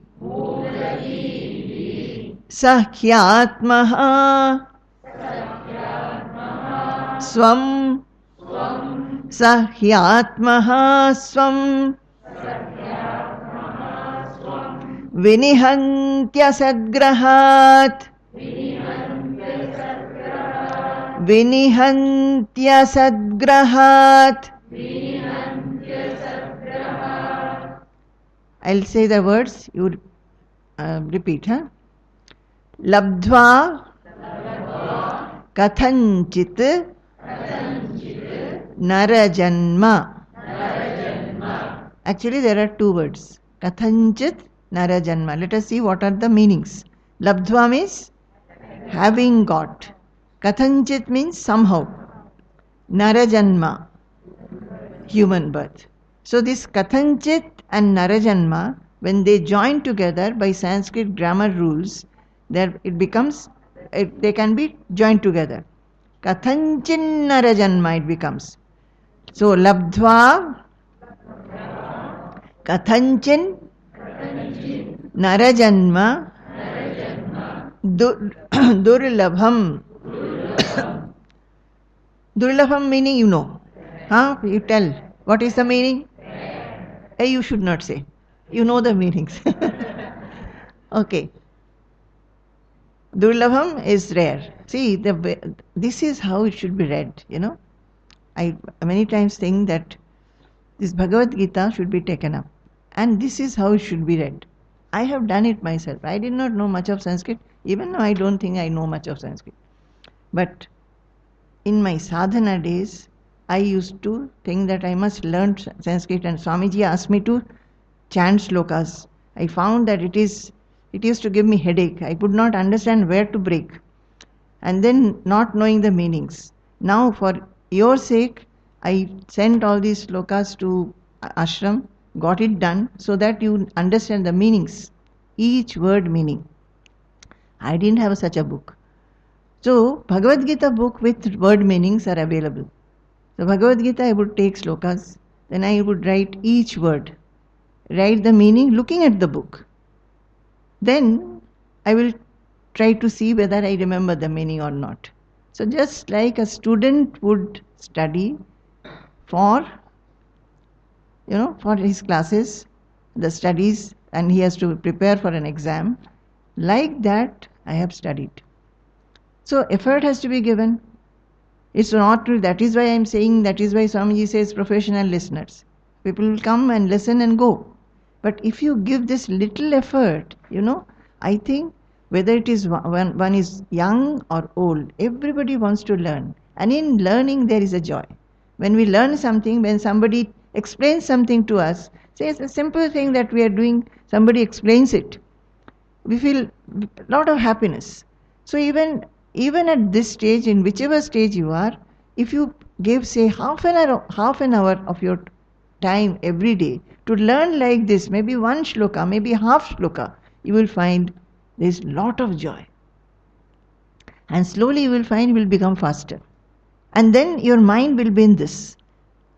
sahyatmaha swam sahyatmaha swam vinihantya sadgrahat vinihantya sadgrahat. I'll say the words, you repeat. Labdhva kathanchit narajanma. Actually, there are two words. Kathanchit narajanma. Let us see what are the meanings. Labdhva means having got. Kathanchit means somehow. Narajanma, human birth. So this Kathanchit and Narajanma, when they join together by Sanskrit grammar rules, they can be joined together. Kathanchin Narajanma it becomes. So, labdhva kathanchin narajanma durlabham. Durlabham meaning you know. Huh? You tell. What is the meaning? You should not say. You know the meanings. Okay. Durlabham is rare. See, this is how it should be read, I many times think that this Bhagavad Gita should be taken up. And this is how it should be read. I have done it myself. I did not know much of Sanskrit. Even now I don't think I know much of Sanskrit. But in my sadhana days, I used to think that I must learn Sanskrit, and Swamiji asked me to chant slokas. I found that it used to give me headache. I could not understand where to break. And then not knowing the meanings. Now for your sake, I sent all these slokas to ashram, got it done so that you understand the meanings, each word meaning. I didn't have such a book. So Bhagavad Gita book with word meanings are available. So Bhagavad Gita I would take slokas, then I would write each word, write the meaning looking at the book. Then I will try to see whether I remember the meaning or not. So just like a student would study for his classes, the studies, and he has to prepare for an exam, like that I have studied. So effort has to be given. It's not true. That is why I'm saying, that is why Swamiji says professional listeners. People will come and listen and go. But if you give this little effort, I think whether it is one is young or old, everybody wants to learn. And in learning there is a joy. When we learn something, when somebody explains something to us, say it's a simple thing that we are doing, somebody explains it, we feel a lot of happiness. So even at this stage, in whichever stage you are, if you give, say, half an hour of your time every day to learn like this, maybe one shloka, maybe half shloka, you will find there is lot of joy. And slowly you will find you will become faster. And then your mind will be in this.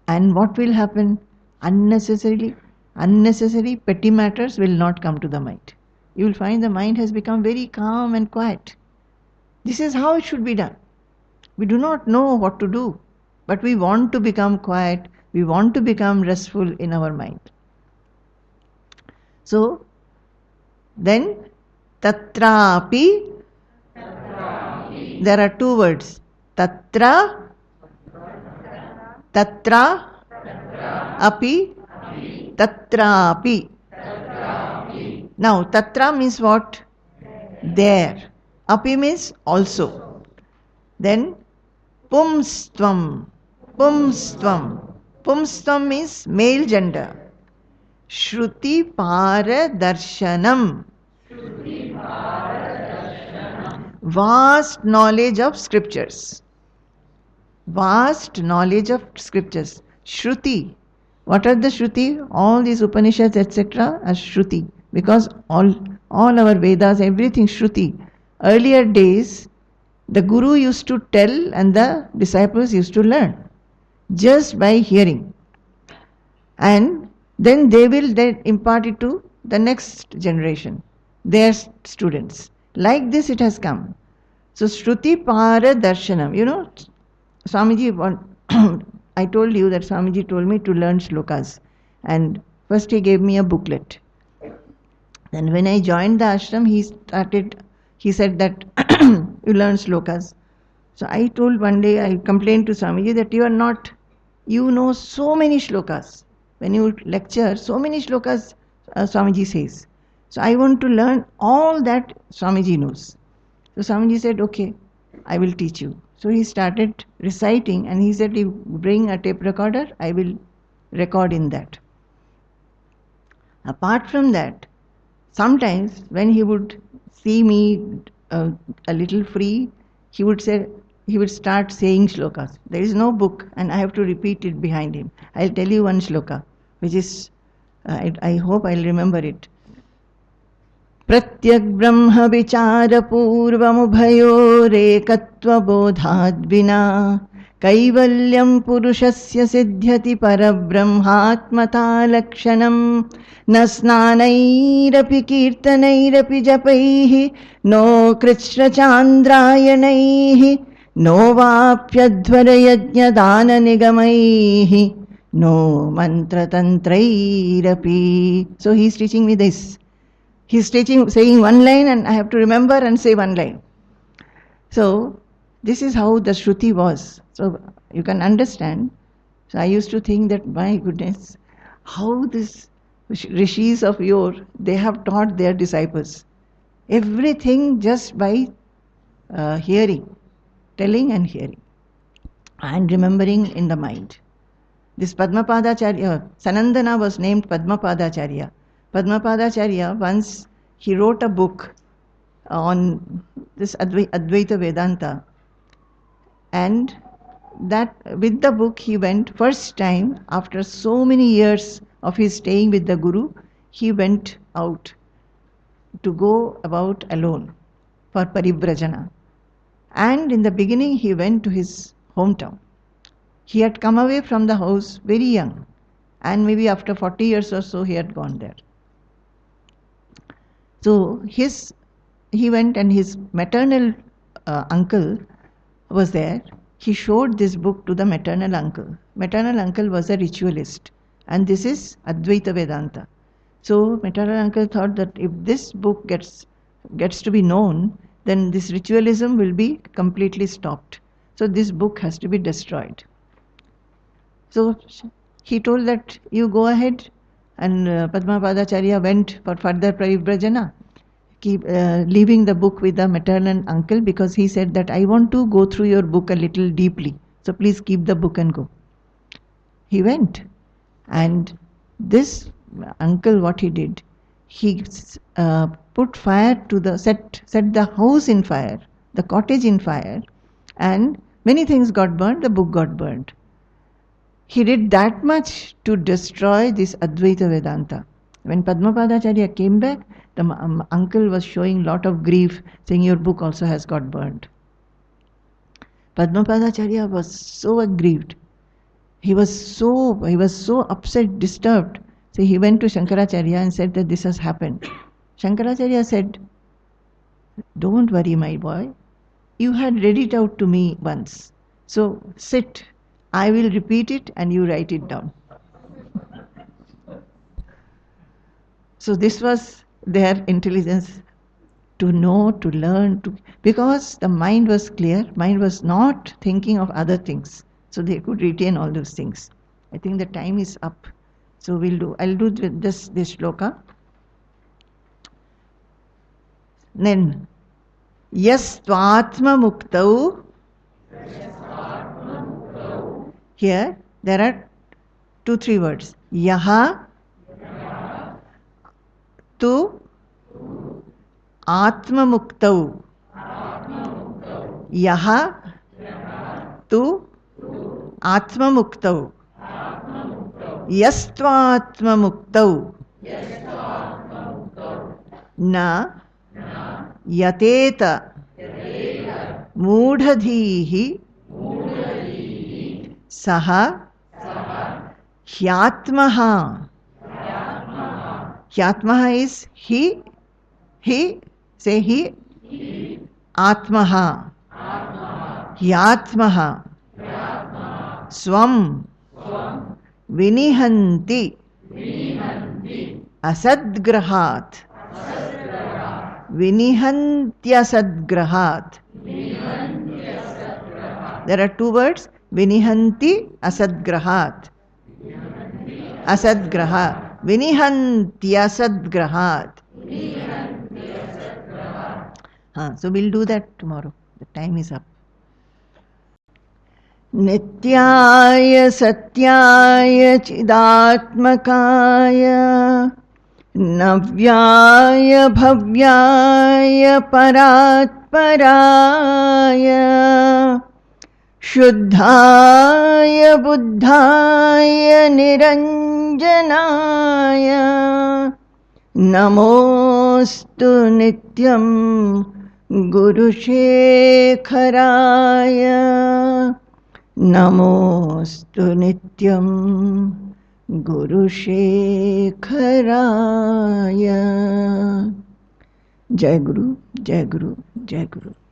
And what will happen? Unnecessary petty matters will not come to the mind. You will find the mind has become very calm and quiet. This is how it should be done. We do not know what to do, but we want to become quiet, we want to become restful in our mind. So, then, tatrapi, there are two words, tatra, api, tatrapi. Now, tatra means what? There. Api means also. Then, pumstvam. Pumstvam means male gender. Shruti para darshanam. Vast knowledge of scriptures. Vast knowledge of scriptures. Shruti. What are the Shruti? All these Upanishads, etc. are Shruti. Because all our Vedas, everything Shruti. Earlier days, the Guru used to tell and the disciples used to learn. Just by hearing. And then they will then impart it to the next generation, their students. Like this it has come. So Shruti Para Darshanam. Swamiji, I told you that Swamiji told me to learn shlokas. And first he gave me a booklet. Then when I joined the ashram, he said that you learn shlokas. So I told one day, I complained to Swamiji that you know so many shlokas. When you lecture, so many shlokas Swamiji says. So I want to learn all that Swamiji knows. So Swamiji said, okay, I will teach you. So he started reciting and he said, you bring a tape recorder, I will record in that. Apart from that, sometimes when he would see me a little free, he would start saying shlokas. There is no book and I have to repeat it behind him. I'll tell you one shloka, which is, I hope I'll remember it. Pratyak Brahma Vichara Purvamubhayo Rekatva Bodhad Vina Kaivalyam purushasya siddhyati parabrahmatmata lakshanam na snanairapi kirtanairapi japaihi no krishna chandrayanaihi no vapyadvara yajna dana nigamaihi no mantra tantrairapi. So he is teaching me this. He is teaching, saying one line and I have to remember and say one line. So this is how the Shruti was. So you can understand. So I used to think that, my goodness, how this rishis of yore, they have taught their disciples everything just by hearing, telling and hearing and remembering in the mind. This Padmapadacharya, Sanandana was named Padmapadacharya. Padmapadacharya, once he wrote a book on this Advaita Vedanta, and that with the book he went first time after so many years of his staying with the Guru, he went out to go about alone for Parivrajana. And in the beginning he went to his hometown. He had come away from the house very young, and maybe after 40 years or so he had gone there. So he went, and his maternal uncle was there. He showed this book to the maternal uncle. Maternal uncle was a ritualist, and this is Advaita Vedanta. So maternal uncle thought that if this book gets to be known, then this ritualism will be completely stopped. So this book has to be destroyed. So he told that you go ahead, and Padmapadacharya went for further Parivrajana, leaving the book with the maternal uncle, because he said that I want to go through your book a little deeply. So please keep the book and go. He went, and this uncle, what he did, he put fire to set the house in fire, the cottage in fire, and many things got burned, the book got burned. He did that much to destroy this Advaita Vedanta. When Padmapadacharya came back, the uncle was showing lot of grief, saying your book also has got burned. Padmapadacharya was so aggrieved. He was so upset, disturbed. So he went to Shankaracharya and said that this has happened. Shankaracharya said, don't worry, my boy. You had read it out to me once. So sit. I will repeat it and you write it down. So this was their intelligence, to know, to learn, because the mind was clear, mind was not thinking of other things. So they could retain all those things. I think the time is up. So I'll do this shloka. Then, Yas Tvatma Muktau. Here there are 2-3 words. Yaha tu Atma Muktau. Yaha tu Atma Muktau. Yastvatma Muktau. Na Yateta Mudhadhihi Saha Hyatmaha. Hyatmaha is he, say he, Atmaha. Hyatmaha. Swam Vinihanti Asadgrahat. Vinihantyasadgrahat. There are 2 words. Vinihanti asadgrahat. Asadgraha. Vinihantyasadgrahat. So we'll do that tomorrow. The time is up. Nityaya satyaya chidatmakaya navyaya bhavyaya paratparaya Shuddhaya Buddhaya Niranjanaya Namostu Nityam Guru Shekharaya नमोऽस्तु नित्यं गुरुशेखराय। जय गुरु, जय गुरु, जय गुरु।